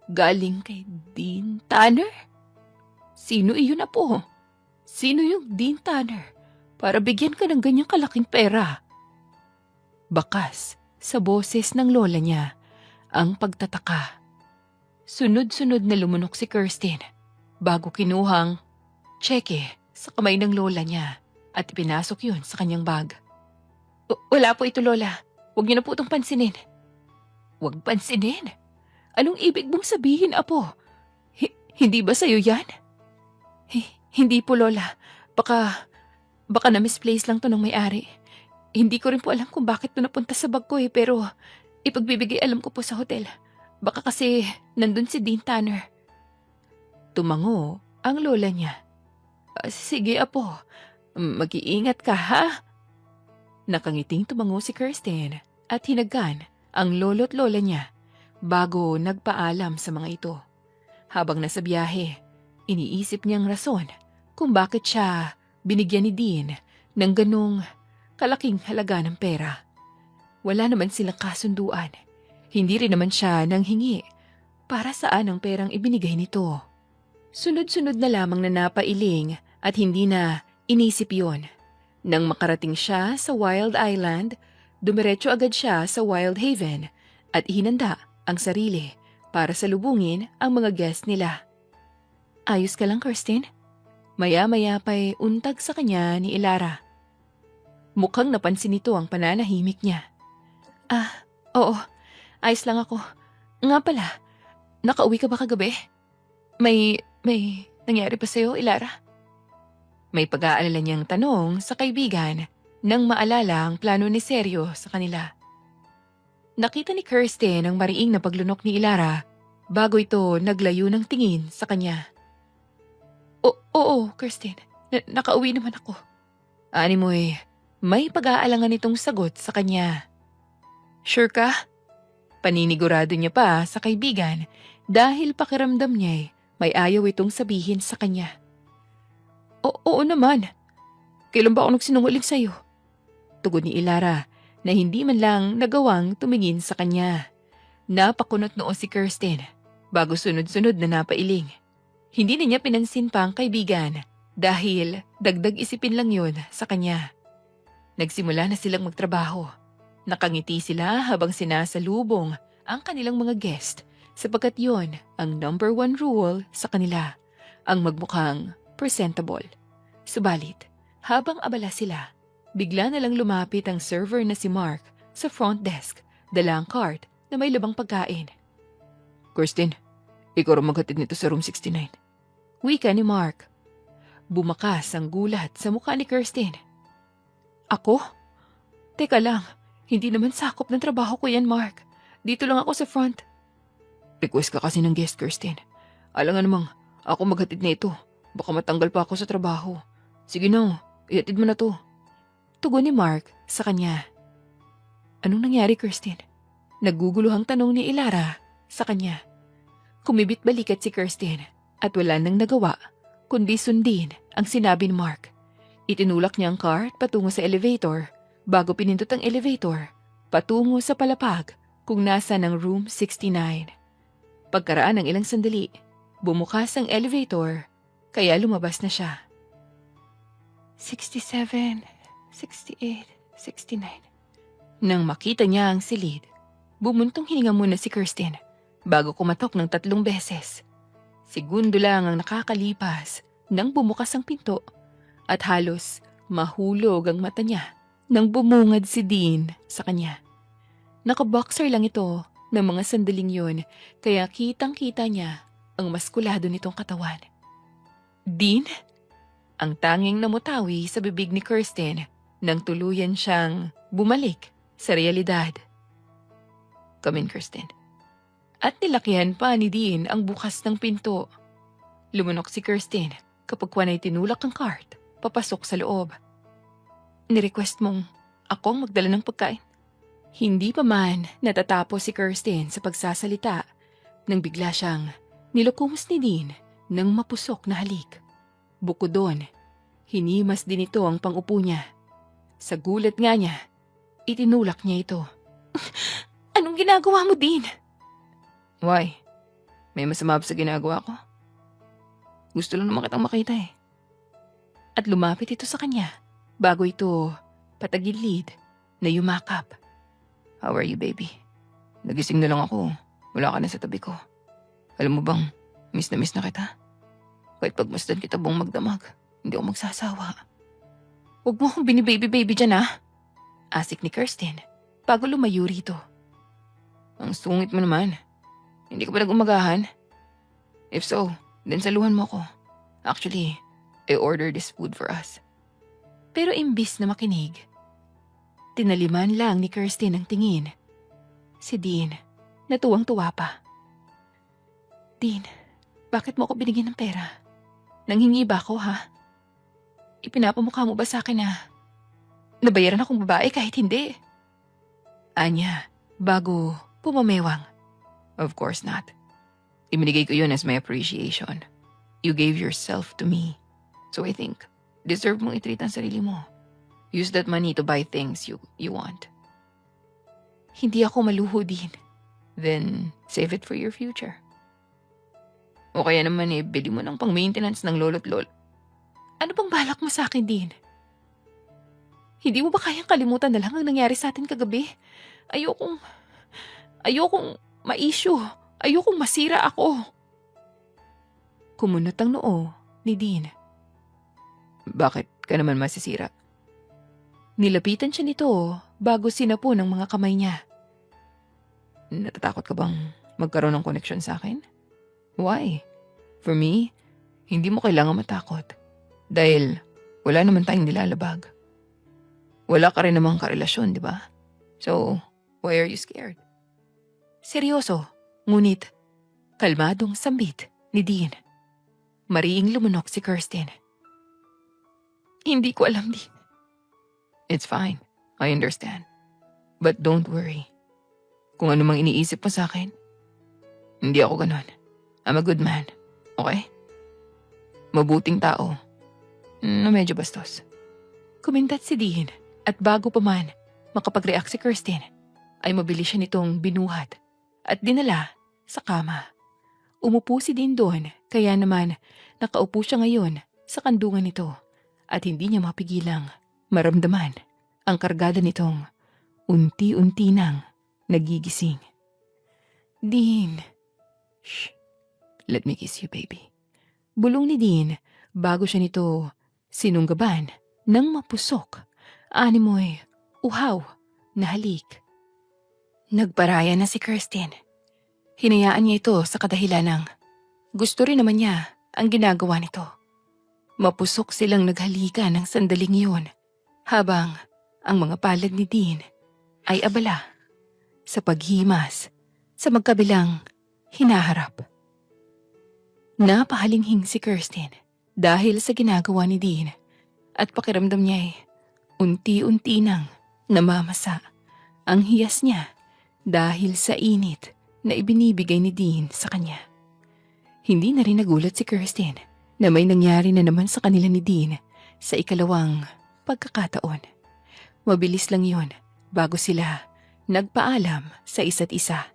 Galing kay Dean Tanner? Sino iyon, Apo? Sino yung Dean Tanner para bigyan ka ng ganyang kalaking pera? Bakas sa boses ng lola niya ang pagtataka. Sunod-sunod na lumunok si Kirsten bago kinuhang cheque sa kamay ng lola niya at pinasok yun sa kanyang bag. Wala po ito, Lola. Huwag niyo na po itong pansinin. Huwag pansinin? Anong ibig mong sabihin, Apo? Hindi ba sa'yo yan? Hindi po, Lola. Baka na-misplace lang to ng may-ari. Hindi ko rin po alam kung bakit to napunta sa bag ko pero ipagbibigay alam ko po sa hotel. Baka kasi nandun si Dean Tanner. Tumango ang lola niya. Sige, Apo. Mag-iingat ka, ha? Nakangiting tumango si Kirsten at hinagan ang lolo't lola niya bago nagpaalam sa mga ito. Habang nasa biyahe, iniisip niyang rason kung bakit siya binigyan ni Dean ng ganong kalaking halaga ng pera. Wala naman silang kasunduan. Hindi rin naman siya nanghingi para saan ang perang ibinigay nito. Sunod-sunod na lamang na napailing at hindi na inisip yon. Nang makarating siya sa Wild Island, dumiretso agad siya sa Wild Haven at ihinanda ang sarili para salubungin ang mga guest nila. Ayos ka lang, Kirsten? Maya-maya pa'y untag sa kanya ni Ilara. Mukhang napansin nito ang pananahimik niya. Oo, ayos lang ako. Nga pala, nakauwi ka ba kagabi? May nangyari pa sa'yo, Ilara? May pag-aalala niyang tanong sa kaibigan nang maalala ang plano ni Sergio sa kanila. Nakita ni Kirsten ang mariing na paglunok ni Ilara bago ito naglayo ng tingin sa kanya. Oo, Kirsten. Nakauwi naman ako. Ani mo'y may pag-aalangan itong sagot sa kanya. Sure ka? Paninigurado niya pa sa kaibigan dahil pakiramdam niya'y may ayaw itong sabihin sa kanya. Oo naman. Kailan ba ako nagsinungaling sa'yo? Tugon ni Ilara na hindi man lang nagawang tumingin sa kanya. Napakunot noo si Kirsten bago sunod-sunod na napailing. Hindi na niya pinansin pa ang kaibigan dahil dagdag isipin lang yun sa kanya. Nagsimula na silang magtrabaho. Nakangiti sila habang sinasalubong ang kanilang mga guest sapagkat yon ang number 1 rule sa kanila, ang magmukhang presentable. Subalit, habang abala sila, bigla na lang lumapit ang server na si Mark sa front desk, dala ang cart na may labang pagkain. Kirsten, ikaw rin maghatid nito sa room 69. Wika ni Mark. Bumakas ang gulat sa mukha ni Kirsten. Ako? Teka lang, hindi naman sakop ng trabaho ko yan, Mark. Dito lang ako sa front. Request ka kasi ng guest, Kirsten. Alam nga namang, ako maghatid na ito. Baka matanggal pa ako sa trabaho. Sige na, ihatid mo na to. Tugon ni Mark sa kanya. Anong nangyari, Kirsten? Naguguluhang tanong ni Ilara sa kanya. Kumibit balikat si Kirsten at wala nang nagawa kundi sundin ang sinabi ni Mark. Itinulak niya ang cart patungo sa elevator bago pinindot ang elevator patungo sa palapag kung nasa ng room 69. Pagkaraan ng ilang sandali, bumukas ang elevator kaya lumabas na siya. 67, 68, 69. Nang makita niya ang silid, bumuntong hininga muna si Kirsten bago kumatok ng 3 beses. Segundo lang ang nakakalipas nang bumukas ang pinto at halos mahulog ang mata niya nang bumungad si Dean sa kanya. Nakaboxer lang ito ng mga sandaling yun kaya kitang-kita niya ang maskulado nitong katawan. Dean? Ang tanging namutawi sa bibig ni Kirsten nang tuluyan siyang bumalik sa realidad. Come in, Kirsten. At nilakihan pa ni Dean ang bukas ng pinto. Lumunok si Kirsten kapag kwanay tinulak ang cart papasok sa loob. Nirequest mong akong magdala ng pagkain. Hindi pa man natatapos si Kirsten sa pagsasalita nang bigla siyang nilukumos ni Dean ng mapusok na halik. Bukod doon, hinimas din ito ang pangupo niya. Sa gulat nga niya, itinulak niya ito. Anong ginagawa mo, Dean? Why? May masama ba sa ginagawa ko? Gusto lang naman kitang makita eh. At lumapit ito sa kanya bago ito patagilid na yumakap. How are you, baby? Nagising na lang ako. Wala ka na sa tabi ko. Alam mo bang, miss na kita. Kahit pagmasdan kita buong magdamag, hindi ako magsasawa. Huwag mo akong binibaby-baby dyan ah. Asik ni Kirsten bago lumayo rito. Ang sungit mo naman. Hindi ka ba nag-umagahan? If so, then saluhan mo ko. Actually, I ordered this food for us. Pero imbis na makinig, tinaliman lang ni Kirsten ang tingin. Si Dean, natuwang-tuwa pa. Dean, bakit mo ako binigyan ng pera? Nanghingi ba ako, ha? Ipinapamukha mo ba sa akin na nabayaran akong babae kahit hindi? Anya, bago pumamewang. Of course not. Ibinigay ko yun as my appreciation. You gave yourself to me. So I think, deserve mong i-treat ang sarili mo. Use that money to buy things you want. Hindi ako maluho din. Then, save it for your future. O kaya naman bili mo ng pang-maintenance ng lolo't lolo. Ano bang balak mo sa akin, Dean? Hindi mo ba kayang kalimutan na lang ang nangyari sa atin kagabi? Ayokong ma-issue. Ayokong masira ako. Kumunot ang noo ni Dean. Bakit ka naman masisira? Nilapitan siya nito bago sinapo ng mga kamay niya. Natatakot ka bang magkaroon ng koneksyon sa akin? Why? For me, hindi mo kailangan matakot. Dahil wala naman tayong nilalabag. Wala ka rin namang karelasyon, di ba? So, why are you scared? Seryoso, ngunit kalmadong sambit ni Dean. Mariing lumunok si Kirsten. Hindi ko alam, Dean. It's fine. I understand. But don't worry. Kung ano mang iniisip mo sa akin, hindi ako ganon. I'm a good man. Okay? Mabuting tao. Na medyo bastos. Kumintat si Dean at bago pa man makapag-react si Kirsten, ay mabilis siya nitong binuhat at dinala sa kama. Umupo si Dean doon kaya naman nakaupo siya ngayon sa kandungan nito at hindi niya mapigilang maramdaman ang kargada nitong unti-unti nang nagigising. Dean, Shh, let me kiss you, baby. Bulong ni Dean bago siya nito sinunggaban ng mapusok. Animoy, uhaw, na halik. Nagparaya na si Kirsten. Hinayaan niya ito sa kadahilan ng gusto rin naman niya ang ginagawa nito. Mapusok silang naghalikan ng sandaling iyon habang ang mga palad ni Dean ay abala sa paghimas sa magkabilang hinaharap. Napahalinghing si Kirsten dahil sa ginagawa ni Dean at pakiramdam niya ay unti-unti nang namamasa ang hiyas niya dahil sa init na ibinibigay ni Dean sa kanya. Hindi na rin nagulat si Kirsten na may nangyari na naman sa kanila ni Dean sa ikalawang pagkakataon. Mabilis lang yon bago sila nagpaalam sa isa't isa.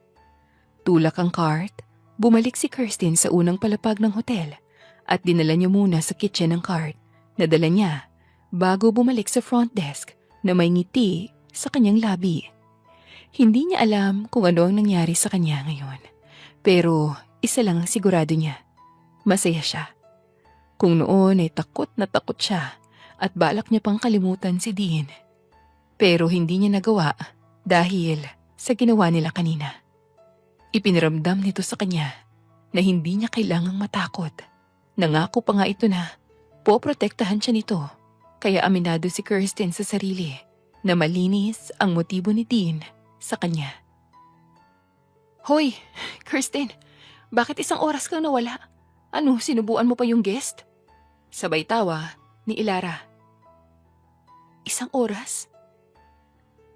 Tulak ang cart, bumalik si Kirsten sa unang palapag ng hotel at dinala niya muna sa kitchen ang cart na dala niya bago bumalik sa front desk na may ngiti sa kanyang labi. Hindi niya alam kung ano ang nangyari sa kanya ngayon. Pero isa lang ang sigurado niya. Masaya siya. Kung noon ay takot na takot siya at balak niya pang kalimutan si Dean. Pero hindi niya nagawa dahil sa ginawa nila kanina. Ipiniramdam nito sa kanya na hindi niya kailangang matakot. Nangako pa nga ito na poprotektahan siya nito. Kaya aminado si Kirsten sa sarili na malinis ang motibo ni Dean sa kanya. Hoy, Kirsten, bakit isang oras kang nawala? Ano, sinubuan mo pa yung guest? Sabay tawa ni Ilara. Isang oras?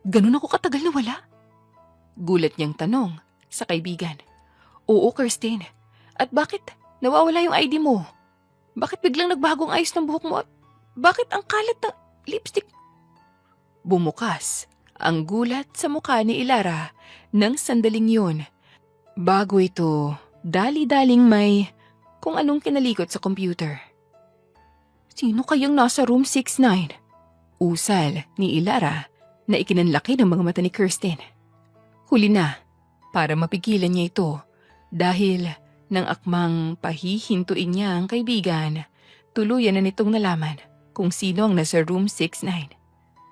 Ganun ako katagal nawala? Gulat niyang tanong sa kaibigan. Oo, Kirsten. At bakit nawawala yung ID mo? Bakit biglang nagbagong ayos ng buhok mo? At bakit ang kalat ng lipstick? Bumukas ang gulat sa mukha ni Ilara ng sandaling yun. Bago ito, dali-daling may kung anong kinalikot sa computer. Sino kayang nasa room 69? Usal ni Ilara na ikinanlaki ng mga mata ni Kirsten. Huli na para mapigilan niya ito dahil nang akmang pahihintuin niya ang kaibigan, tuluyan na nitong nalaman kung sino ang nasa room 69.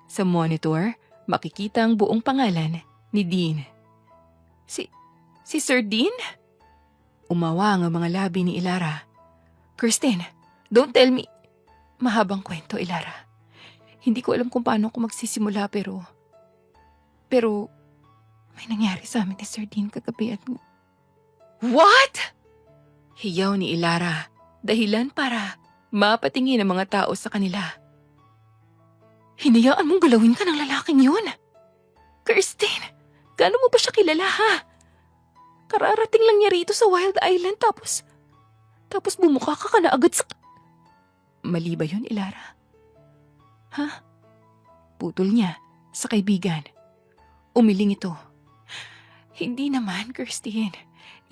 Sa monitor, makikita ang buong pangalan ni Dean. Si Sir Dean? Umawang ang mga labi ni Ilara. Kirsten, don't tell me. Mahabang kwento, Ilara. Hindi ko alam kung paano ako magsisimula pero may nangyari sa amin ni Sir Dean kagabi at... What? Hiyaw ni Ilara, dahilan para mapatingin ang mga tao sa kanila. Hinayaan mong galawin ka ng lalaking yun. Kirsten, gaano mo ba siya kilala ha? Kararating lang niya rito sa Wild Island tapos bumuka ka na agad sa... Mali ba yun, Ilara? Ha? Putol niya sa kaibigan. Umiling ito. Hindi naman, Kirsten.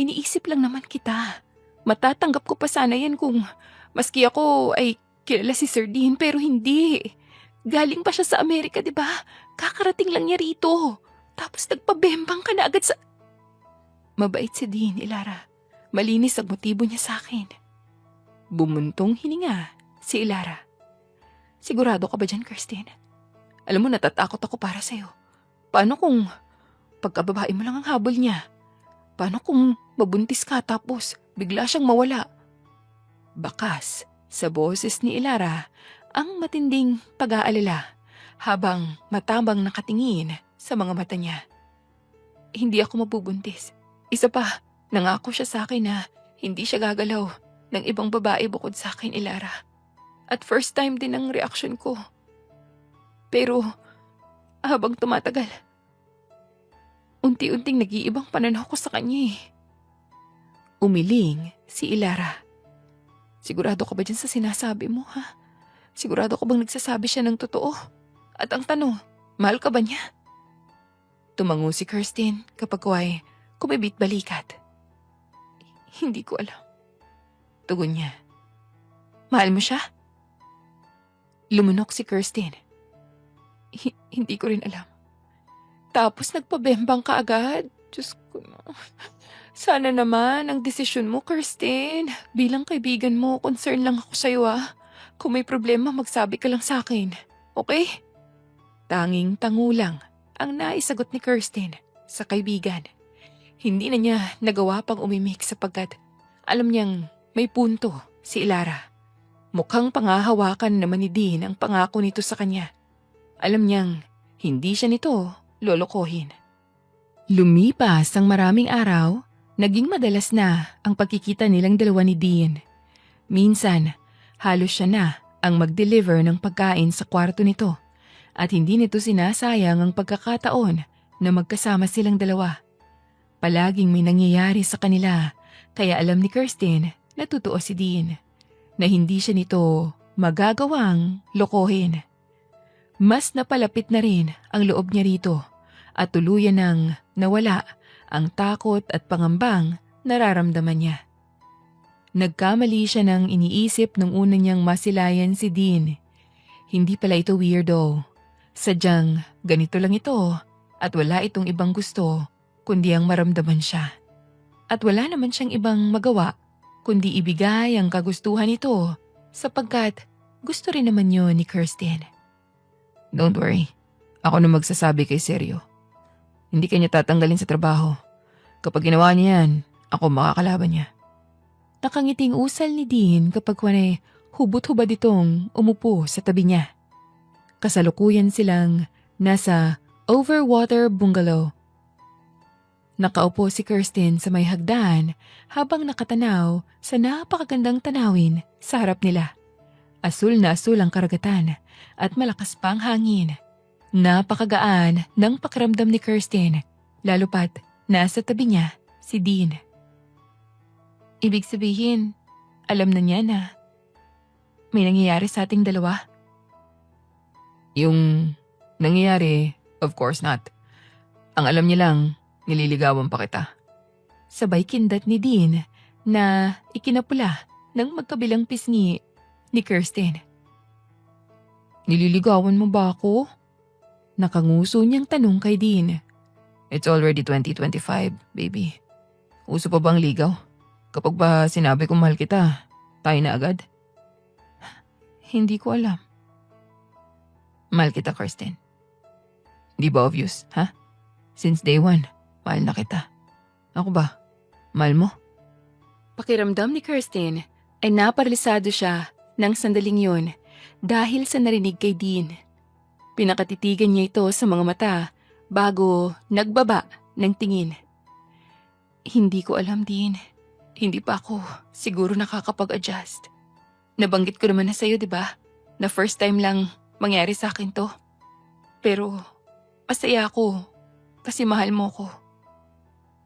Iniisip lang naman kita. Matatanggap ko pa sana yan kung maski ako ay kilala si Sir Dean pero hindi. Galing pa siya sa Amerika, di ba? Kakarating lang niya rito. Tapos nagpabembang ka na agad sa... Mabait si Dean, Ilara. Malinis ang motibo niya sa akin. Bumuntong hininga si Ilara. Sigurado ka ba dyan, Kirsten? Alam mo, natatakot ako para sa'yo. Paano kung pagkababae mo lang ang habol niya? Paano kung mabuntis ka tapos bigla siyang mawala? Bakas sa boses ni Ilara ang matinding pag-aalala habang matabang nakatingin sa mga mata niya. Hindi ako mabubuntis. Isa pa, nangako siya sa akin na hindi siya gagalaw ng ibang babae bukod sa akin, Ilara. At first time din ang reaksyon ko. Pero habang tumatagal, unti-unting nag-iibang pananaw ko sa kanya eh. Umiling si Ilara. Sigurado ka ba dyan sa sinasabi mo, ha? Sigurado ka bang nagsasabi siya ng totoo? At ang tanong, mahal ka ba niya? Tumango si Kirsten kapag ay kumibit balikat. Hindi ko alam. Tugon niya. Mahal mo siya? Lumunok si Kirsten. Hindi ko rin alam. Tapos nagpabembang ka agad. Diyos ko na. Sana naman ang desisyon mo, Kirsten. Bilang kaibigan mo, concern lang ako sa'yo Kung may problema, magsabi ka lang sa akin. Okay? Tanging tangulang ang naisagot ni Kirsten sa kaibigan. Hindi na niya nagawa pang umimik sapagkat alam niyang may punto si Ilara. Mukhang pangahawakan naman ni Dean ang pangako nito sa kanya. Alam niyang hindi siya nito lolokohin. Lumipas ang maraming araw, naging madalas na ang pagkikita nilang dalawa ni Dean. Minsan, halos siya na ang mag-deliver ng pagkain sa kwarto nito at hindi nito sinasayang ang pagkakataon na magkasama silang dalawa. Palaging may nangyayari sa kanila kaya alam ni Kirsten na totoo si Dean, na hindi siya nito magagawang lokohin. Mas napalapit na rin ang loob niya rito at tuluyan nang nawala ang takot at pangambang nararamdaman niya. Nagkamali siya ng iniisip nung una niyang masilayan si Dean. Hindi pala ito weirdo. Sadyang ganito lang ito at wala itong ibang gusto kundi ang maramdaman siya. At wala naman siyang ibang magawa kundi ibigay ang kagustuhan nito sapagkat gusto rin naman yun ni Kirsten. Don't worry, ako na magsasabi kay Seryo. Hindi kanya tatanggalin sa trabaho. Kapag ginawa niya yan, ako makakalaban niya. Nakangiting usal ni Dean kapag wanay hubot-hubad itong umupo sa tabi niya. Kasalukuyan silang nasa overwater bungalow. Nakaupo si Kirsten sa may hagdan habang nakatanaw sa napakagandang tanawin sa harap nila. Asul na asul ang karagatan at malakas pang hangin. Napakagaan ng pakiramdam ni Kirsten, lalo pat nasa tabi niya si Dean. Ibig sabihin, alam na niya na may nangyayari sa ating dalawa. Yung nangyayari, of course not. Ang alam niya lang, nililigawan pa kita. Sabay kindat ni Dean na ikinapula ng magkabilang pisngi ni Kirsten. Nililigawan mo ba ako? Nakanguso niyang tanong kay Dean. It's already 2025, baby. Uso pa bang ligaw? Kapag ba sinabi kong mahal kita, tayo na agad? Hindi ko alam. Mahal kita, Kirsten. Di ba obvious, ha? Since day one, mahal na kita. Ako ba? Mahal mo? Pakiramdam ni Kirsten ay naparalisado siya ng sandaling yun dahil sa narinig kay Dean. Pinakatitigan niya ito sa mga mata bago nagbaba ng tingin. Hindi ko alam, Dean. Hindi pa ako siguro nakakapag-adjust. Nabanggit ko naman na sa'yo, di ba? Na first time lang mangyari sa akin to. Pero masaya ako kasi mahal mo ko.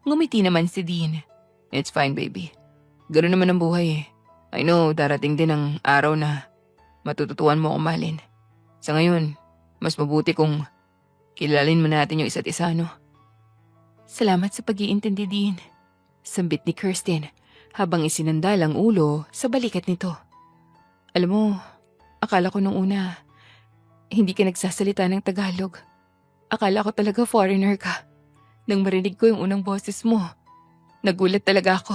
Ngumiti naman si Dean. It's fine, baby. Ganoon naman ang buhay eh. I know darating din ang araw na matututuan mo akong mahalin. Sa ngayon, mas mabuti kung kilalin mo natin yung isa't isa, no? Salamat sa pag-iintindi, Dean. Sambit ni Kirsten habang isinandal ang ulo sa balikat nito. Alam mo, akala ko nung una, hindi ka nagsasalita ng Tagalog. Akala ko talaga foreigner ka. Nang marinig ko yung unang boses mo, nagulat talaga ako.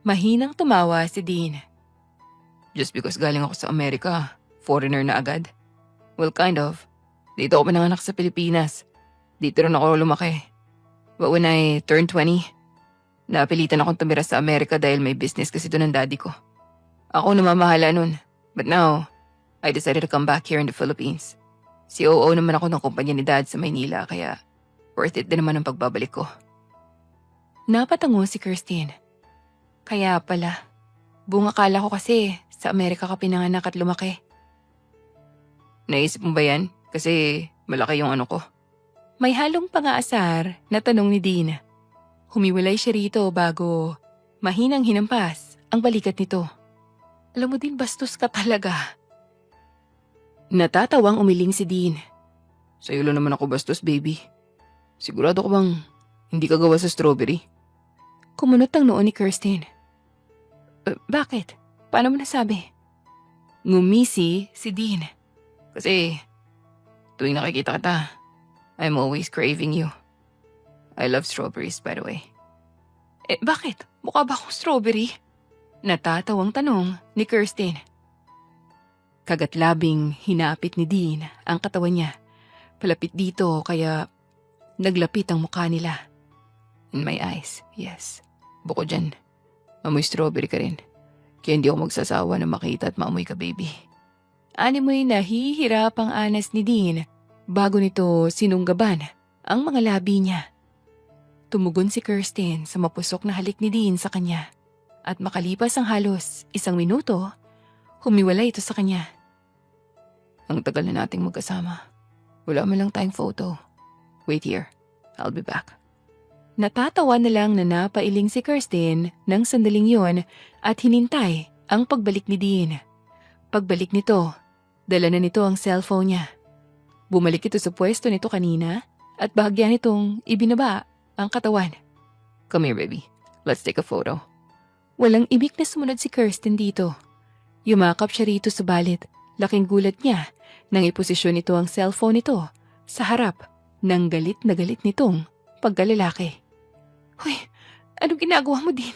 Mahinang tumawa si Dean. Just because galing ako sa Amerika, foreigner na agad? Well, kind of. Dito ako pinanganak sa Pilipinas. Dito rin ako lumaki. But when I turned 20, napilitan akong tumira sa Amerika dahil may business kasi doon ng daddy ko. Ako namamahala nun. But now, I decided to come back here in the Philippines. COO naman ako ng kumpanya ni Dad sa Maynila kaya worth it din naman ang pagbabalik ko. Napatango si Kirsten. Kaya pala, bungakala ko kasi sa Amerika ka pinanganak at lumaki. Naisip mo ba yan? Kasi malaki yung ano ko. May halong pang-aasar na tanong ni Dean. Humiwalay siya rito bago mahinang hinampas ang balikat nito. Alam mo din, bastos ka talaga. Natatawang umiling si Dean. Sa'yo lang naman ako bastos, baby. Sigurado ko bang hindi ka gawa sa strawberry? Kumunot ang noo ni Kirsten. Bakit? Paano mo nasabi? Ngumisi si Dean. Kasi tuwing nakikita kita, I'm always craving you. I love strawberries, by the way. Bakit? Mukha ba akong strawberry? Natatawang tanong ni Kirsten. Kagatlabing hinapit ni Dean ang katawan niya. Palapit dito kaya naglapit ang mukha nila. In my eyes, yes. Bukod dyan, amoy strawberry ka rin. Kaya hindi ako magsasawa na makita at maamoy ka, baby. Animoy nahihirapang anas ni Dean bago nito sinunggaban ang mga labi niya. Tumugon si Kirsten sa mapusok na halik ni Dean sa kanya at makalipas ang halos 1 minuto, humiwalay ito sa kanya. Ang tagal na nating magkasama. Wala man lang tayong photo. Wait here. I'll be back. Natatawa na lang na napailing si Kirsten ng sandaling yon at hinintay ang pagbalik ni Dean. Pagbalik nito, dala na nito ang cellphone niya. Bumalik ito sa pwesto nito kanina at bahagya nitong ibinaba ang katawan. Come here, baby. Let's take a photo. Walang ibig na sumunod si Kirsten dito. Yumakap siya rito subalit laking gulat niya nang iposisyon nito ang cellphone nito sa harap ng galit na galit nitong pagkalalaki. Hoy, anong ginagawa mo din?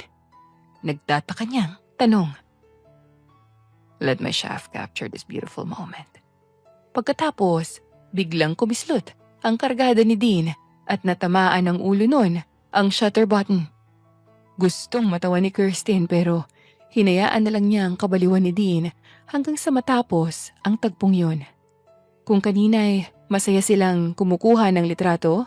Nagtataka niyang tanong. Let my shaft capture this beautiful moment. Pagkatapos, biglang kumislot ang kargada ni Dean at natamaan ng ulo nun ang shutter button. Gustong matawa ni Kirsten pero hinayaan na lang niya ang kabaliwan ni Dean hanggang sa matapos ang tagpong yun. Kung kanina'y masaya silang kumukuha ng litrato,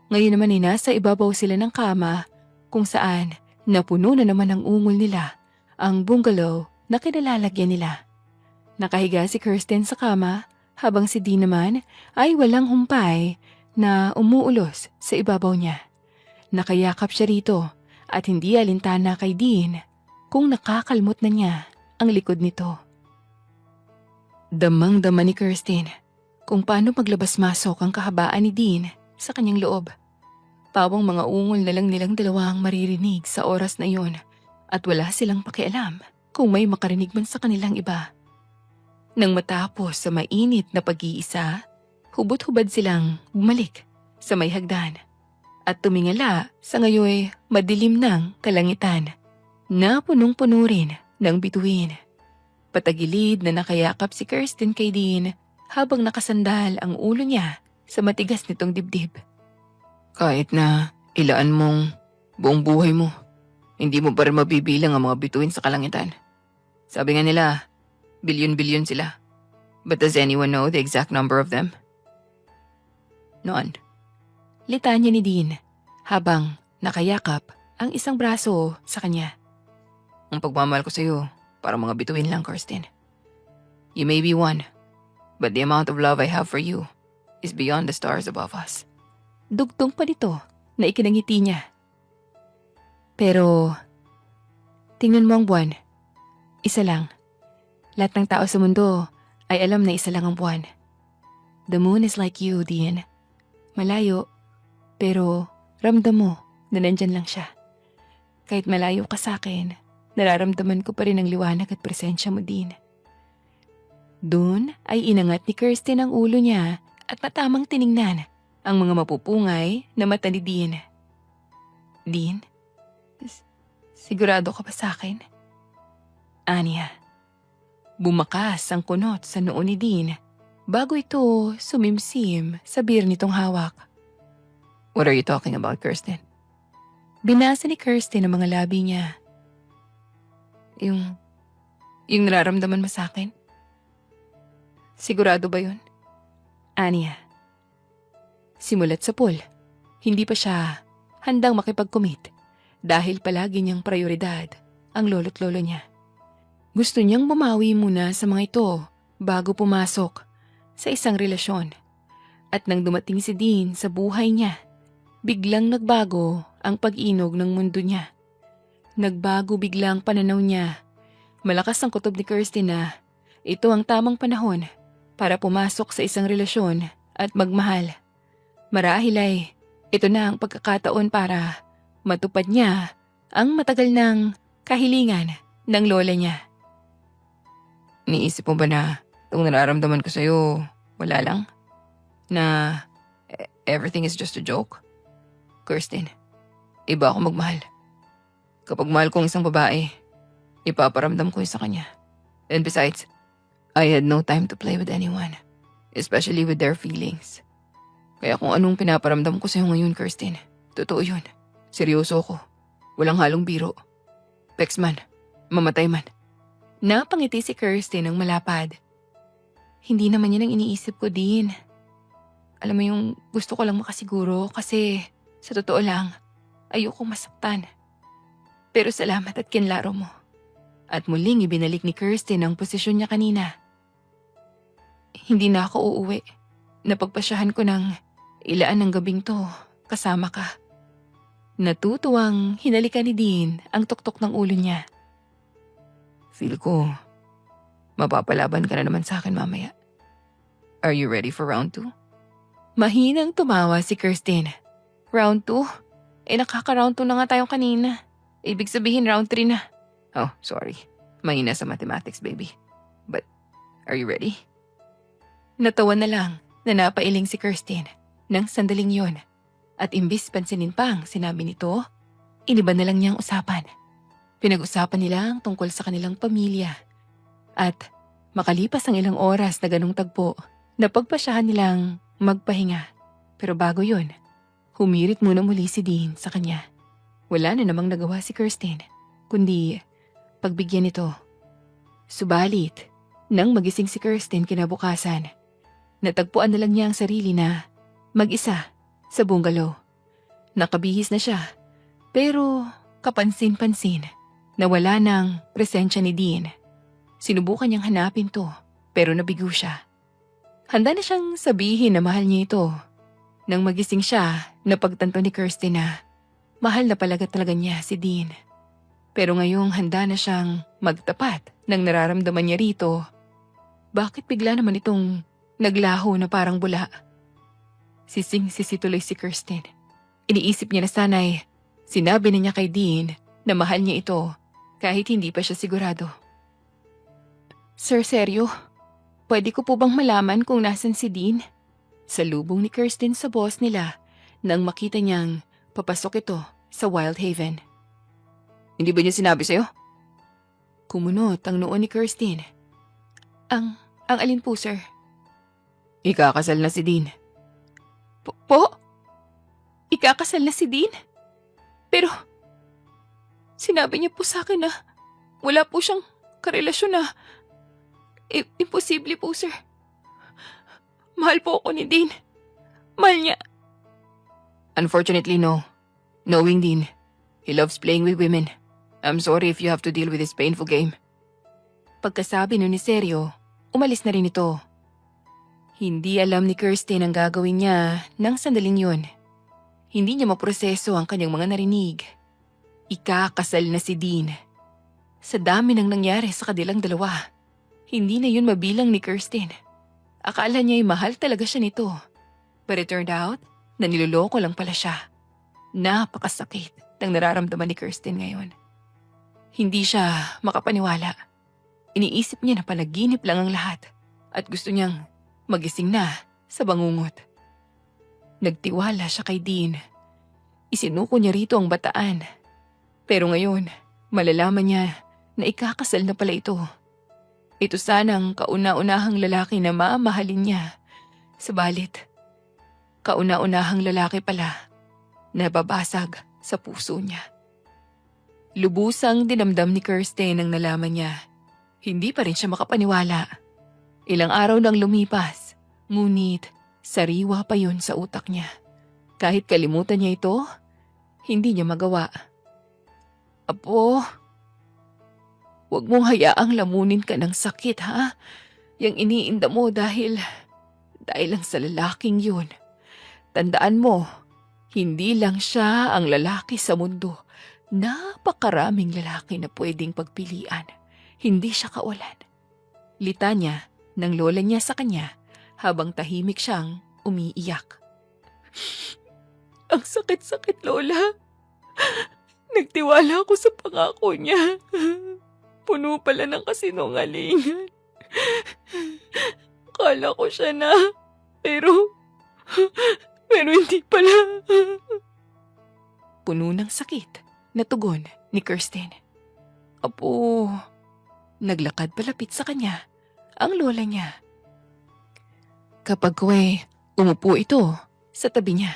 ngayon naman ay nasa ibabaw sila ng kama kung saan napuno na naman ng ungol nila ang bungalow na kinalalagyan nila. Nakahiga si Kirsten sa kama habang si Dean naman ay walang humpay na umuulos sa ibabaw niya. Nakayakap siya rito at hindi alintana kay Dean kung nakakalmot na niya ang likod nito. Damang-dama ni Kirsten kung paano maglabas-masok ang kahabaan ni Dean sa kanyang loob. Pawang mga ungol na lang nilang dalawa ang maririnig sa oras na iyon at wala silang pakialam kung may makarinig man sa kanilang iba. Nang matapos sa mainit na pag-iisa, hubot-hubad silang bumalik sa may hagdan at tumingala sa ngayoy madilim ng kalangitan na punong-puno rin ng bituin. Patagilid na nakayakap si Kirsten kay Dean habang nakasandal ang ulo niya sa matigas nitong dibdib. Kahit na ilaan mong buong buhay mo, hindi mo pa rin mabibilang ang mga bituin sa kalangitan. Sabi nga nila, bilyon-bilyon sila. But does anyone know the exact number of them? None. Litanya ni Dean habang nakayakap ang isang braso sa kanya. Ang pagmamahal ko sa iyo, parang mga bituin lang, Kirsten. You may be one, but the amount of love I have for you is beyond the stars above us. Dugtong pa nito na ikinangiti niya. Pero, tingnan mo ang buwan. Isa lang. Lahat ng tao sa mundo ay alam na isa lang ang buwan. The moon is like you, Dean. Malayo, pero ramdam mo na nandyan lang siya. Kahit malayo ka sa akin, nararamdaman ko pa rin ang liwanag at presensya mo, Dean. Doon ay inangat ni Kirsten ang ulo niya at matamang tiningnan ang mga mapupungay na mata ni Dean. Dean, sigurado ka ba sa akin? Anya. Bumakas ang kunot sa noo ni Dean bago ito sumimsim sa beer nitong hawak. What are you talking about, Kirsten? Binasa ni Kirsten ang mga labi niya. Yung nararamdaman mo sa akin? Sigurado ba yun? Anya. Simulat sa pool, hindi pa siya handang makipag-commit dahil palagi niyang prioridad ang lolo't lolo niya. Gusto niyang bumawi muna sa mga ito bago pumasok sa isang relasyon. At nang dumating si Dean sa buhay niya, biglang nagbago ang pag-inog ng mundo niya. Nagbago biglang pananaw niya. Malakas ang kutob ni Kirsten na ito ang tamang panahon para pumasok sa isang relasyon at magmahal. Marahil ay ito na ang pagkakataon para matupad niya ang matagal ng kahilingan ng lola niya. Niisip mo ba na itong nararamdaman ko sa'yo, wala lang? Na everything is just a joke? Kirsten, iba ako magmahal. Kapag mahal kong isang babae, ipaparamdam ko yun sa kanya. And besides, I had no time to play with anyone, especially with their feelings. Kaya kung anong pinaparamdam ko sa'yo ngayon, Kirsten, totoo yun. Seryoso ko. Walang halong biro. Pex man, mamatay man. Napangiti si Kirsten ng malapad. Hindi naman yun ang iniisip ko din. Alam mo yung gusto ko lang makasiguro kasi sa totoo lang, ayoko masaktan. Pero salamat at kinlaro mo. At muling ibinalik ni Kirsten ang posisyon niya kanina. Hindi na ako uuwi. Napagpasyahan ko ng ilaan ng gabing to kasama ka. Natutuwang hinalikan ni Dean ang tuktok ng ulo niya. Feel ko, mapapalaban ka na naman sa akin mamaya. Are you ready for round 2? Mahinang tumawa si Kirsten. Round 2? Nakaka-round 2 na nga tayo kanina. Ibig sabihin round 3 na. Oh, sorry. Mahina sa mathematics, baby. But, are you ready? Natawa na lang na napailing si Kirsten nang sandaling yon. At imbis pansinin pa ang sinabi nito, iniba na lang niyang usapan. Pinag-usapan nila ang tungkol sa kanilang pamilya. At makalipas ang ilang oras na ganong tagpo, napagpasyahan nilang magpahinga. Pero bago yun, humirit muna muli si Dean sa kanya. Wala na namang nagawa si Kirsten, kundi pagbigyan nito. Subalit, nang magising si Kirsten kinabukasan, natagpuan na lang niya ang sarili na mag-isa sa bungalow. Nakabihis na siya, pero kapansin-pansin na wala ng presensya ni Dean. Sinubukan niyang hanapin to, pero nabigo siya. Handa na siyang sabihin na mahal niya ito. Nang magising siya, napagtanto ni Kirsten na mahal na talaga niya si Dean. Pero ngayong handa na siyang magtapat ng nararamdaman niya rito, bakit bigla naman itong naglaho na parang bula? Sising-sisi tuloy si Kirsten. Iniisip niya na sana'y sinabi na niya kay Dean na mahal niya ito kahit hindi pa siya sigurado. Sir, seryo? Pwede ko po bang malaman kung nasan si Dean? Salubong ni Kirsten sa boss nila nang makita niyang papasok ito sa Wild Haven. Hindi ba niya sinabi sa'yo? Kumunot ang noo ni Kirsten. Ang alin po, sir? Ikakasal na si Dean. Po? Ikakasal na si Dean? Pero, sinabi niya po sa akin na wala po siyang karelasyon na imposible po, sir. Mahal po ako ni Dean. Mahal niya. Unfortunately, no. Knowing Dean, he loves playing with women. I'm sorry if you have to deal with this painful game. Pagkasabi nun ni Sergio, umalis na rin ito. Hindi alam ni Kirsten ang gagawin niya nang sandaling yun. Hindi niya maproseso ang kanyang mga narinig. Ikakasal na si Dean. Sa dami ng nangyari sa kanilang dalawa, hindi na yun mabilang ni Kirsten. Akala niya'y mahal talaga siya nito. But it turned out na niloloko lang pala siya. Napakasakit ng nararamdaman ni Kirsten ngayon. Hindi siya makapaniwala. Iniisip niya na panaginip lang ang lahat at gusto niyang magising na sa bangungot. Nagtiwala siya kay Dean. Isinuko niya rito ang bataan. Pero ngayon, malalaman niya na ikakasal na pala ito. Ito sanang kauna-unahang lalaki na mamahalin niya. Subalit, kauna-unahang lalaki pala na babasag sa puso niya. Lubusang dinamdam ni Kirsten nang nalaman niya. Hindi pa rin siya makapaniwala. Ilang araw nang lumipas, ngunit sariwa pa yun sa utak niya. Kahit kalimutan niya ito, hindi niya magawa. Apo, huwag mong hayaang lamunin ka ng sakit, ha? Yang iniinda mo dahil lang sa lalaking yun. Tandaan mo, hindi lang siya ang lalaki sa mundo. Napakaraming lalaki na pwedeng pagpilian. Hindi siya kawalan. Litanya ng lola niya sa kanya habang tahimik siyang umiiyak. Ang sakit-sakit, Lola. Nagtiwala ako sa pangako niya. Puno pala ng kasinungalingan. Akala ko siya na, pero hindi pala. Puno ng sakit na tugon ni Kirsten. Apo, naglakad palapit sa kanya ang lola niya. Kapag umupo ito sa tabi niya.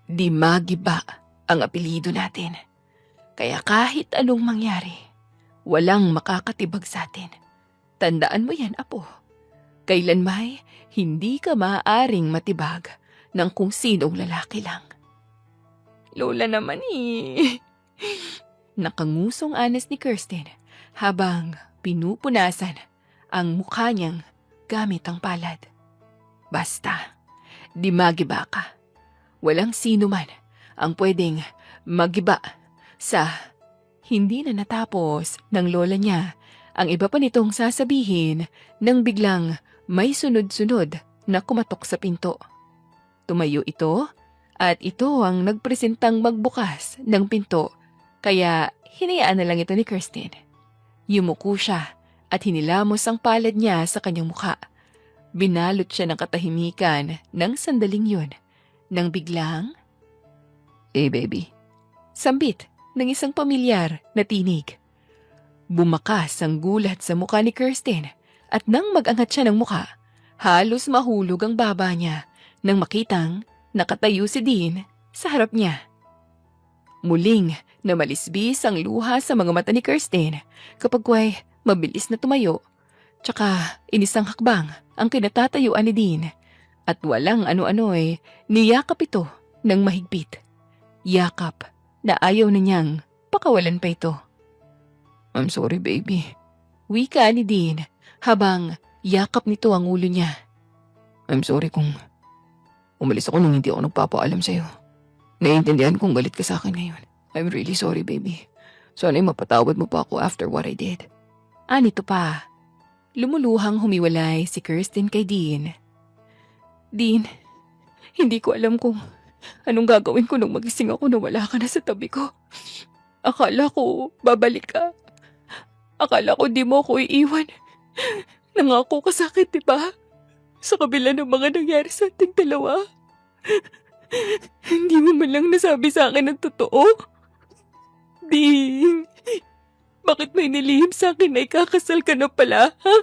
Di Magiba ang apelyido natin. Kaya kahit anong mangyari, walang makakatibag sa atin. Tandaan mo yan, apo. Kailanmay hindi ka maaaring matibag ng kung sinong lalaki lang. Lola naman Nakangusong anas ni Kirsten habang pinupunasan ang mukha niyang gamit ang palad. Basta, di magiba ka. Walang sino man ang pwedeng magiba sa hindi na natapos ng lola niya ang iba pa nitong sasabihin nang biglang may sunod-sunod na kumatok sa pinto. Tumayo ito at ito ang nagpresentang magbukas ng pinto kaya hinayaan na lang ito ni Kirsten. Yumuko siya at hinilamos ang palad niya sa kanyang mukha. Binalot siya ng katahimikan ng sandaling yun nang biglang, "Hey baby," sambit ng isang pamilyar na tinig. Bumakas ang gulat sa mukha ni Kirsten at nang mag-angat siya ng mukha, halos mahulog ang baba niya nang makitang nakatayo si Dean sa harap niya. Muling na malisbis ang luha sa mga mata ni Kirsten kapag mabilis na tumayo. Tsaka inisang hakbang ang kinatatayuan ni Dean at walang ano-ano niyakap ito ng mahigpit. Yakap na ayaw na niyang pakawalan pa ito. "I'm sorry baby," wika ni Dean habang yakap nito ang ulo niya. "I'm sorry kung umalis ako nung hindi ako nagpapaalam sa'yo. Naiintindihan kong galit ka sa akin ngayon. I'm really sorry baby. Sana'y mapatawad mo pa ako after what I did." Anito pa. Lumuluhang humiwalay si Kirsten kay Dean. "Dean, hindi ko alam kung anong gagawin ko nung magising ako na wala ka na sa tabi ko. Akala ko babalik ka. Akala ko di mo ako iiwan. Nangako ka sa akin, diba? Sa kabila ng mga nangyari sa ating dalawa. Hindi mo man lang nasabi sa akin ang totoo. Dean, bakit may nilihim sa akin na ikakasal ka na pala, ha?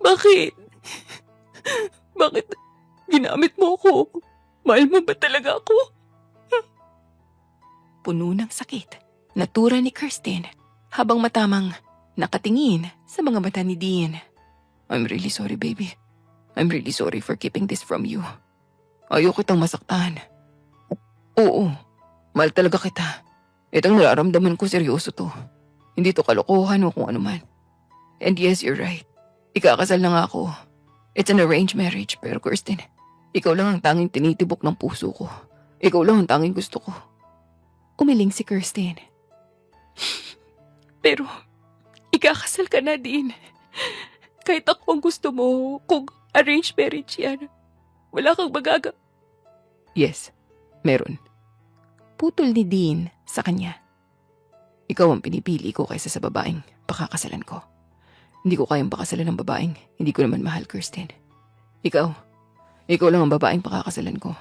Bakit? Bakit ginamit mo ako? Mahal mo ba talaga ako?" Puno ng sakit, natura ni Kirsten habang matamang nakatingin sa mga mata ni Dean. "I'm really sorry baby. I'm really sorry for keeping this from you. Ayaw kitang masaktan. Oo, mahal talaga kita. Itong nararamdaman ko seryoso to. Hindi to kalokohan o kung ano man. And yes, you're right. Ikakasal na nga ako. It's an arranged marriage pero Kirsten, ikaw lang ang tanging tinitibok ng puso ko. Ikaw lang ang tanging gusto ko." Umiling si Kirsten. "Pero, ikakasal ka na din. Kahit ako ang gusto mo, kung arranged marriage yan, wala kang magaga." "Yes, meron." Putol ni Dean sa kanya. "Ikaw ang pinipili ko kaysa sa babaeng pakakasalan ko. Hindi ko kayang pakasalan ng babaeng hindi ko naman mahal, Kirsten. Ikaw lang ang babaeng pakakasalan ko.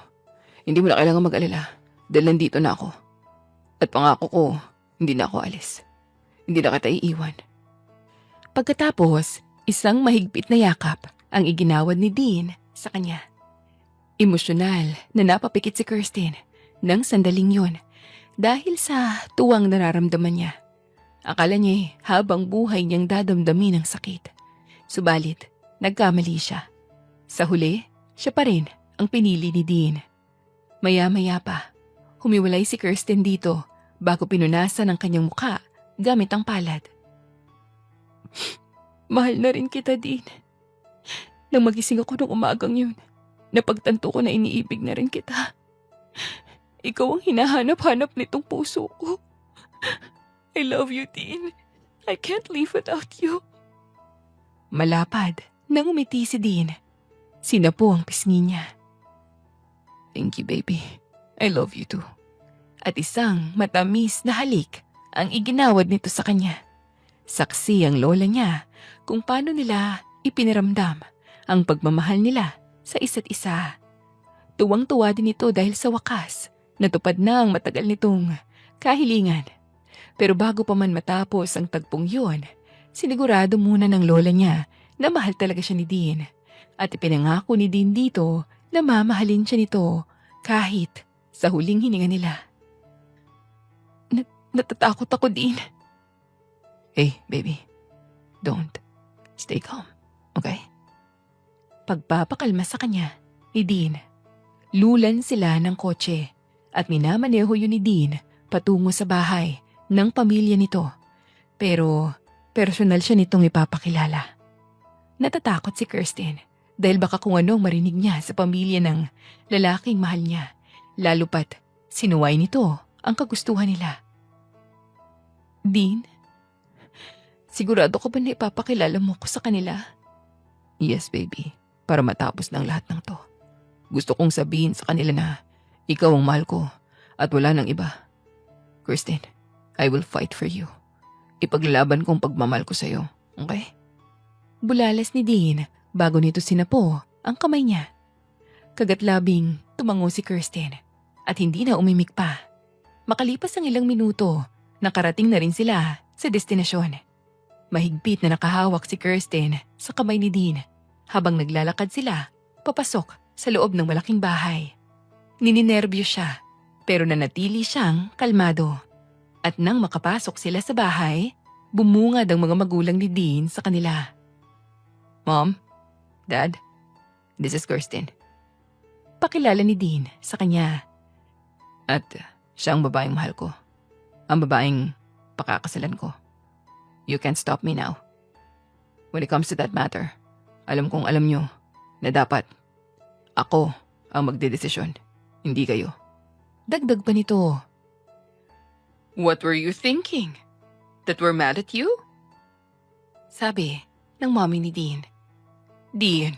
Hindi mo na kailangan mag-alala dahil nandito na ako. At pangako ko, hindi na ako alis. Hindi na kita iiwan." Pagkatapos, isang mahigpit na yakap ang iginawad ni Dean sa kanya. Emosyonal na napapikit si Kirsten nang sandaling yun dahil sa tuwang nararamdaman niya. Akala niya habang buhay niyang dadamdamin ang sakit. Subalit, nagkamali siya. Sa huli, siya pa rin ang pinili ni Dean. Maya-maya pa, humiwalay si Kirsten dito bago pinunasan ang kanyang mukha gamit ang palad. "Mahal na rin kita, Dean. Nang magising ako nung umagang yun, napagtanto ko na iniibig na rin kita. Ikaw ang hinahanap-hanap nitong puso ko. I love you, Dean. I can't live without you." Malapad nang umiti si Dean. Sinapo ang pisngi niya. "Thank you, baby. I love you too." At isang matamis na halik ang iginawad nito sa kanya. Saksi ang lola niya kung paano nila ipiniramdam ang pagmamahal nila sa isa't isa. Tuwang-tuwa din ito dahil sa wakas, Natupad na ang matagal nitong kahilingan. Pero bago pa man matapos ang tagpong yun, sinigurado muna ng lola niya na mahal talaga siya ni Dean. At ipinangako ni Dean dito na mamahalin siya nito kahit sa huling hininga nila. Natatakot ako, Dean. Hey, baby. Don't. Stay calm, okay? Pagpapakalma sa kanya ni Dean, lulan sila ng kotse at minamaneho yun ni Dean patungo sa bahay ng pamilya nito. Pero personal siya nitong ipapakilala. Natatakot si Kirsten dahil baka kung anong marinig niya sa pamilya ng lalaking mahal niya, lalo pat sinuway nito ang kagustuhan nila. Dean, sigurado ka ba na ipapakilala mo ko sa kanila? Yes, baby. Para matapos ng lahat ng to. Gusto kong sabihin sa kanila na ikaw ang mahal ko at wala nang iba. Kirsten, I will fight for you. Ipaglalaban kong pagmamahal ko sa'yo, okay? Bulalas ni Dean bago nito sinapo ang kamay niya. Kagatlabing tumango si Kirsten at hindi na umimik pa. Makalipas ang ilang minuto, nakarating na rin sila sa destinasyon. Mahigpit na nakahawak si Kirsten sa kamay ni Dean habang naglalakad sila papasok sa loob ng malaking bahay. Nininerbyo siya pero nanatili siyang kalmado. At nang makapasok sila sa bahay, bumungad ang mga magulang ni Dean sa kanila. Mom, Dad, this is Kirsten. Pakilala ni Dean sa kanya. At siya ang babaeng mahal ko. Ang babaeng pakakasalan ko. You can't stop me now. When it comes to that matter, alam kong alam nyo na dapat ako ang magdedesisyon, hindi kayo. Dagdag pa nito. What were you thinking? That we're mad at you? Sabi ng mommy ni Dean. Dean,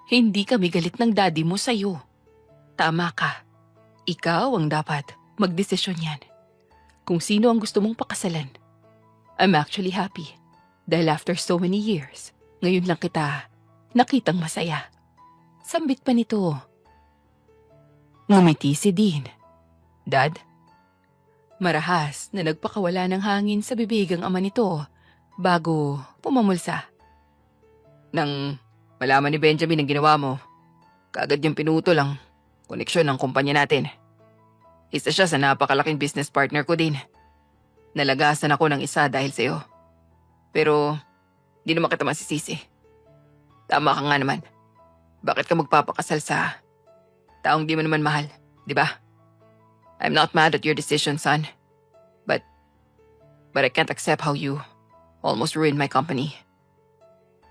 hindi kami galit ng daddy mo sa'yo. Tama ka. Ikaw ang dapat magdesisyon yan. Kung sino ang gusto mong pakasalan. I'm actually happy. Dahil after so many years, ngayon lang kita nakitang masaya. Sambit pa nito. Ngumiti si Dean. Dad? Marahas na nagpakawala ng hangin sa bibig ang ama nito bago pumamulsa. Nang malaman ni Benjamin ang ginawa mo, kaagad niyang pinutol ang koneksyon ng kumpanya natin. Isa siya sa napakalaking business partner ko din. Nalagasan ako ng isa dahil sa'yo. Pero di naman kita masisisi. Tama ka nga naman. Bakit ka magpapakasal sa taong di mo naman mahal, di ba? I'm not mad at your decision, son. But I can't accept how you almost ruined my company.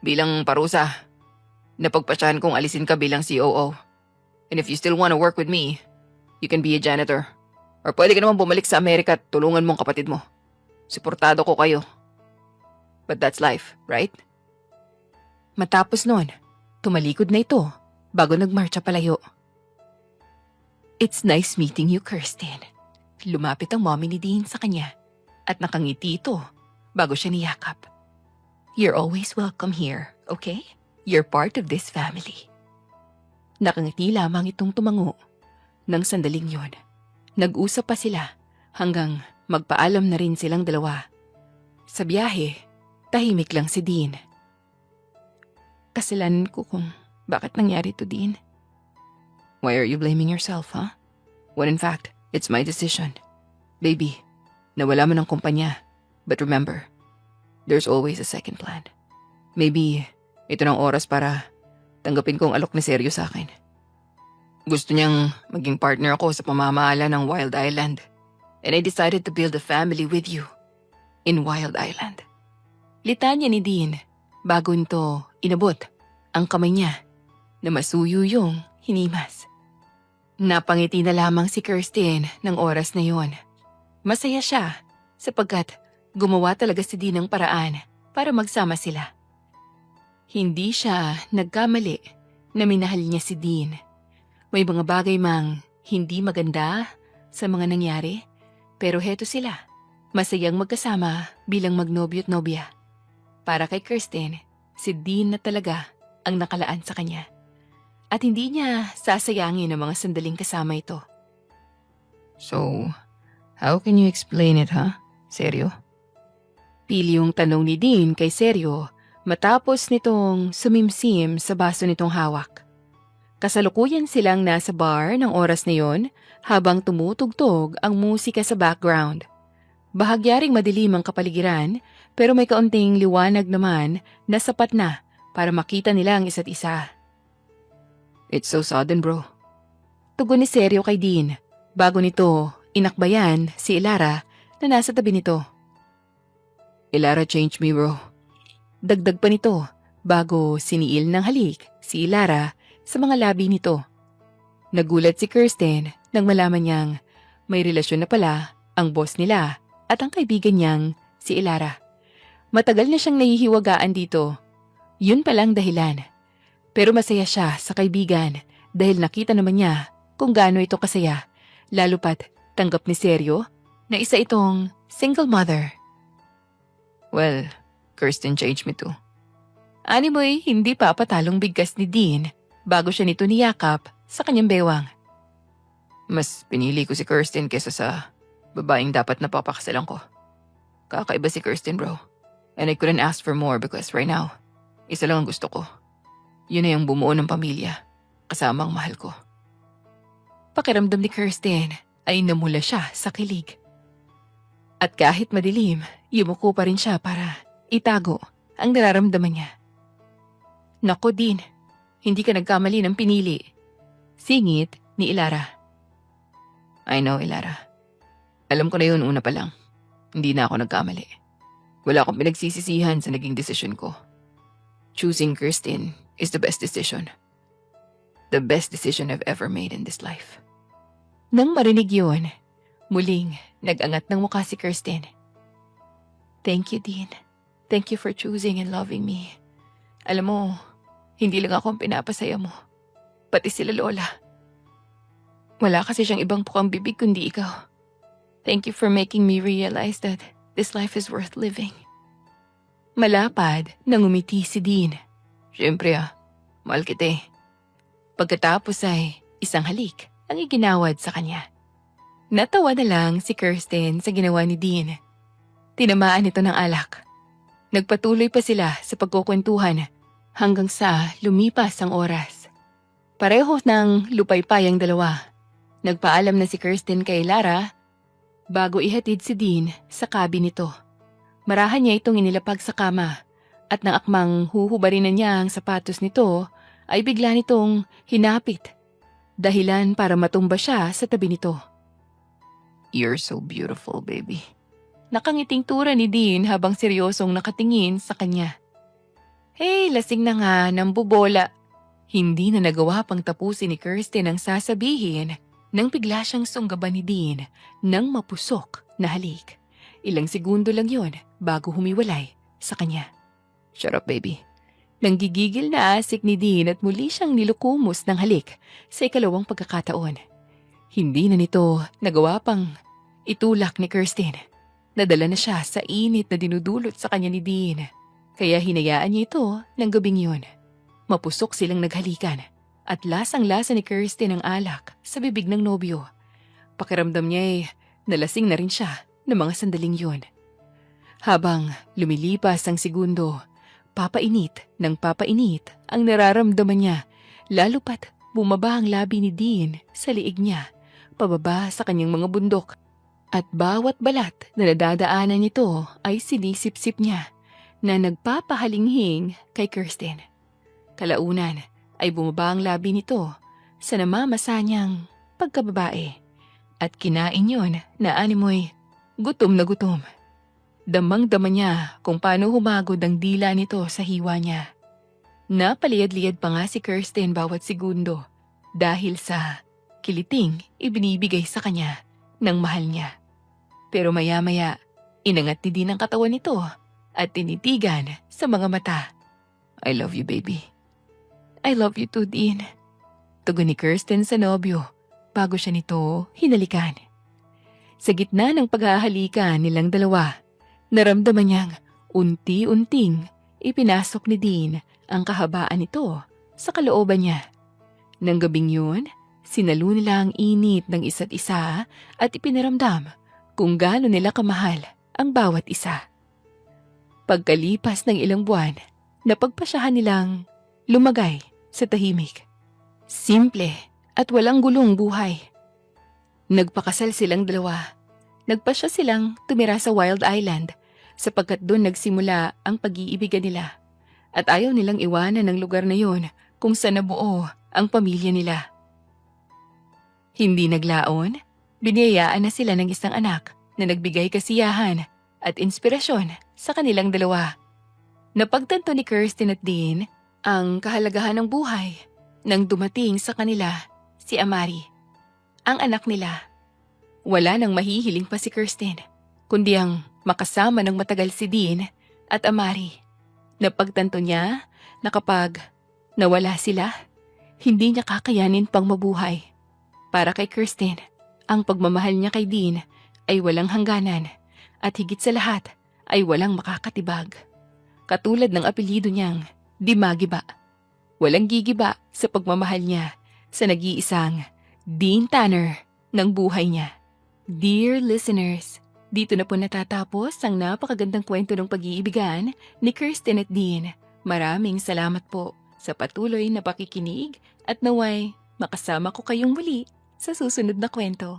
Bilang parusa, napagpasyahan kong alisin ka bilang COO. And if you still want to work with me, you can be a janitor. Or pwede ka naman bumalik sa Amerika at tulungan mong kapatid mo. Suportado ko kayo. But that's life, right? Matapos nun, tumalikod na ito bago nagmarcha palayo. It's nice meeting you, Kirsten. Lumapit ang mommy ni Dean sa kanya at nakangiti ito bago siya niyakap. You're always welcome here, okay? You're part of this family. Nakangiti lamang itong tumango. Nang sandaling yon, nag-usap pa sila hanggang magpaalam na rin silang dalawa. Sa biyahe, tahimik lang si Dean. Kasalanan ko kung bakit nangyari to, Dean. Why are you blaming yourself, huh? When in fact, it's my decision. Baby, nawala mo ng kumpanya. But remember, there's always a second plan. Maybe, ito ng oras para tanggapin kong alok na seryo sa akin. Gusto niyang maging partner ako sa pamamahala ng Wild Island. And I decided to build a family with you in Wild Island. Litanya ni Dean bago nito inabot ang kamay niya na masuyo yung hinimas. Napangiti na lamang si Kirsten ng oras na yon. Masaya siya sapagkat gumawa talaga si Dean ng paraan para magsama sila. Hindi siya nagkamali na minahal niya si Dean. May mga bagay mang hindi maganda sa mga nangyari, pero heto sila, masayang magkasama bilang magnobyo at nobya. Para kay Kirsten, si Dean na talaga ang nakalaan sa kanya. At hindi niya sasayangin ang mga sandaling kasama ito. So, how can you explain it, huh? Seryo? Pilyong tanong ni Dean kay Seryo matapos nitong sumimsim sa baso nitong hawak. Kasalukuyan silang nasa bar ng oras na yon habang tumutugtog ang musika sa background. Bahagyaring madilim ang kapaligiran pero may kaunting liwanag naman na sapat na para makita nila ang isa't isa. It's so sudden, bro. Tugon ni Seryo kay Dean. Bago nito, inakbayan si Ilara na nasa tabi nito. Ilara changed me, bro. Dagdag pa nito bago siniil ng halik si Ilara sa mga labi nito. Nagulat si Kirsten nang malaman niyang may relasyon na pala ang boss nila at ang kaibigan niyang si Ilara. Matagal na siyang nahihiwagaan dito. Yun palang dahilan. Pero masaya siya sa kaibigan dahil nakita naman niya kung gaano ito kasaya, lalo pat tanggap ni Seryo na isa itong single mother. Well, Kirsten changed me too. Ani mo'y hindi pa patalong bigkas ni Dean bago siya nito niyakap sa kanyang bewang. Mas pinili ko si Kirsten kesa sa babaeng dapat na papakasalan ko. Kakaiba si Kirsten, bro. And I couldn't ask for more because right now, isa lang ang gusto ko. Yun na yung bumuo ng pamilya, kasama ang mahal ko. Pakiramdam ni Kirsten ay namula siya sa kilig. At kahit madilim, yumuko pa rin siya para itago ang nararamdaman niya. Nako Dean, hindi ka nagkamali ng pinili. Singit ni Ilara. I know, Ilara. Alam ko na yun una pa lang. Hindi na ako nagkamali. Wala akong pinagsisisihan sa naging desisyon ko. Choosing Kirsten is the best decision. The best decision I've ever made in this life. Nang marinig yun, muling nag-angat ng mukha si Kirsten. Thank you, Dean. Thank you for choosing and loving me. Alam mo, hindi lang ako ang pinapasaya mo. Pati sila Lola. Wala kasi siyang ibang pukang bibig kundi ikaw. Thank you for making me realize that this life is worth living. Malapad nang umiti si Dean. Siyempre mahal kita eh. Pagkatapos ay isang halik ang iginawad sa kanya. Natawa na lang si Kirsten sa ginawa ni Dean. Tinamaan ito ng alak. Nagpatuloy pa sila sa pagkukwentuhan hanggang sa lumipas ang oras. Pareho ng lupaypay ang dalawa. Nagpaalam na si Kirsten kay Lara bago ihatid si Dean sa cabin nito. Marahan niya itong inilapag sa kama at nang akmang huhubarin na niya ang sapatos nito ay bigla nitong hinapit. Dahilan para matumba siya sa tabi nito. You're so beautiful, baby. Nakangiting tura ni Dean habang seryosong nakatingin sa kanya. Hey, lasing na nga ng bubola. Hindi na nagawa pang tapusin ni Kirsten ang sasabihin nang bigla siyang sunggaban ni Dean ng mapusok na halik. Ilang segundo lang yon bago humiwalay sa kanya. Shut up, baby. Nanggigigil na asik ni Dean at muli siyang nilukumos ng halik sa ikalawang pagkakataon. Hindi na nito nagawa pang itulak ni Kirsten. Nadala na siya sa init na dinudulot sa kanya ni Dean. Kaya hinayaan niya ito ng gabing yun. Mapusok silang naghalikan at lasang-lasa ni Kirsten ang alak sa bibig ng nobyo. Pakiramdam niya ay nalasing na rin siya ng mga sandaling yun. Habang lumilipas ang segundo, papainit ng papainit ang nararamdaman niya, lalo pat bumaba ang labi ni Dean sa liig niya, pababa sa kanyang mga bundok, at bawat balat na nadadaanan nito ay sinisip-sip niya na nagpapahalinghing kay Kirsten. Kalaunan ay bumaba ang labi nito sa namamasa niyang pagkababae at kinain yon na animoy gutom na gutom. Damang-dama niya kung paano humagod ang dila nito sa hiwa niya. Napaliyad-liyad pa nga si Kirsten bawat segundo dahil sa kiliting ibinibigay sa kanya ng mahal niya. Pero maya-maya, inangat ni Dean ang katawan nito at tinitigan sa mga mata. I love you, baby. I love you too, Dean. Tugon ni Kirsten sa nobyo bago siya nito hinalikan. Sa gitna ng paghahalikan nilang dalawa, naramdaman niyang unti-unting ipinasok ni Dean ang kahabaan nito sa kalooban niya. Nang gabing yun, Sinalo nila ang init ng isa't isa at ipinaramdam kung gaano nila kamahal ang bawat isa. Pagkalipas ng ilang buwan, napagpasyahan nilang lumagay sa tahimik. Simple at walang gulong buhay. Nagpakasal silang dalawa. Nagpasya silang tumira sa Wild Island sapagkat doon nagsimula ang pag-iibigan nila. At ayaw nilang iwanan ng lugar na yun kung saan nabuo ang pamilya nila. Hindi naglaon, biniyayaan na sila ng isang anak na nagbigay kasiyahan at inspirasyon sa kanilang dalawa. Napagtanto ni Kirsten at Dean ang kahalagahan ng buhay nang dumating sa kanila si Amari, ang anak nila. Wala nang mahihiling pa si Kirsten, kundi ang makasama ng matagal si Dean at Amari. Napagtanto niya na kapag nawala sila, hindi niya kakayanin pang mabuhay. Para kay Kirsten, ang pagmamahal niya kay Dean ay walang hangganan at higit sa lahat ay walang makakatibag. Katulad ng apelyido niyang Dimagiba. Walang gigiba sa pagmamahal niya sa nag-iisang Dean Tanner ng buhay niya. Dear listeners, dito na po natatapos ang napakagandang kwento ng pag-iibigan ni Kirsten at Dean. Maraming salamat po sa patuloy na pakikinig at naway makasama ko kayong muli sa susunod na kwento.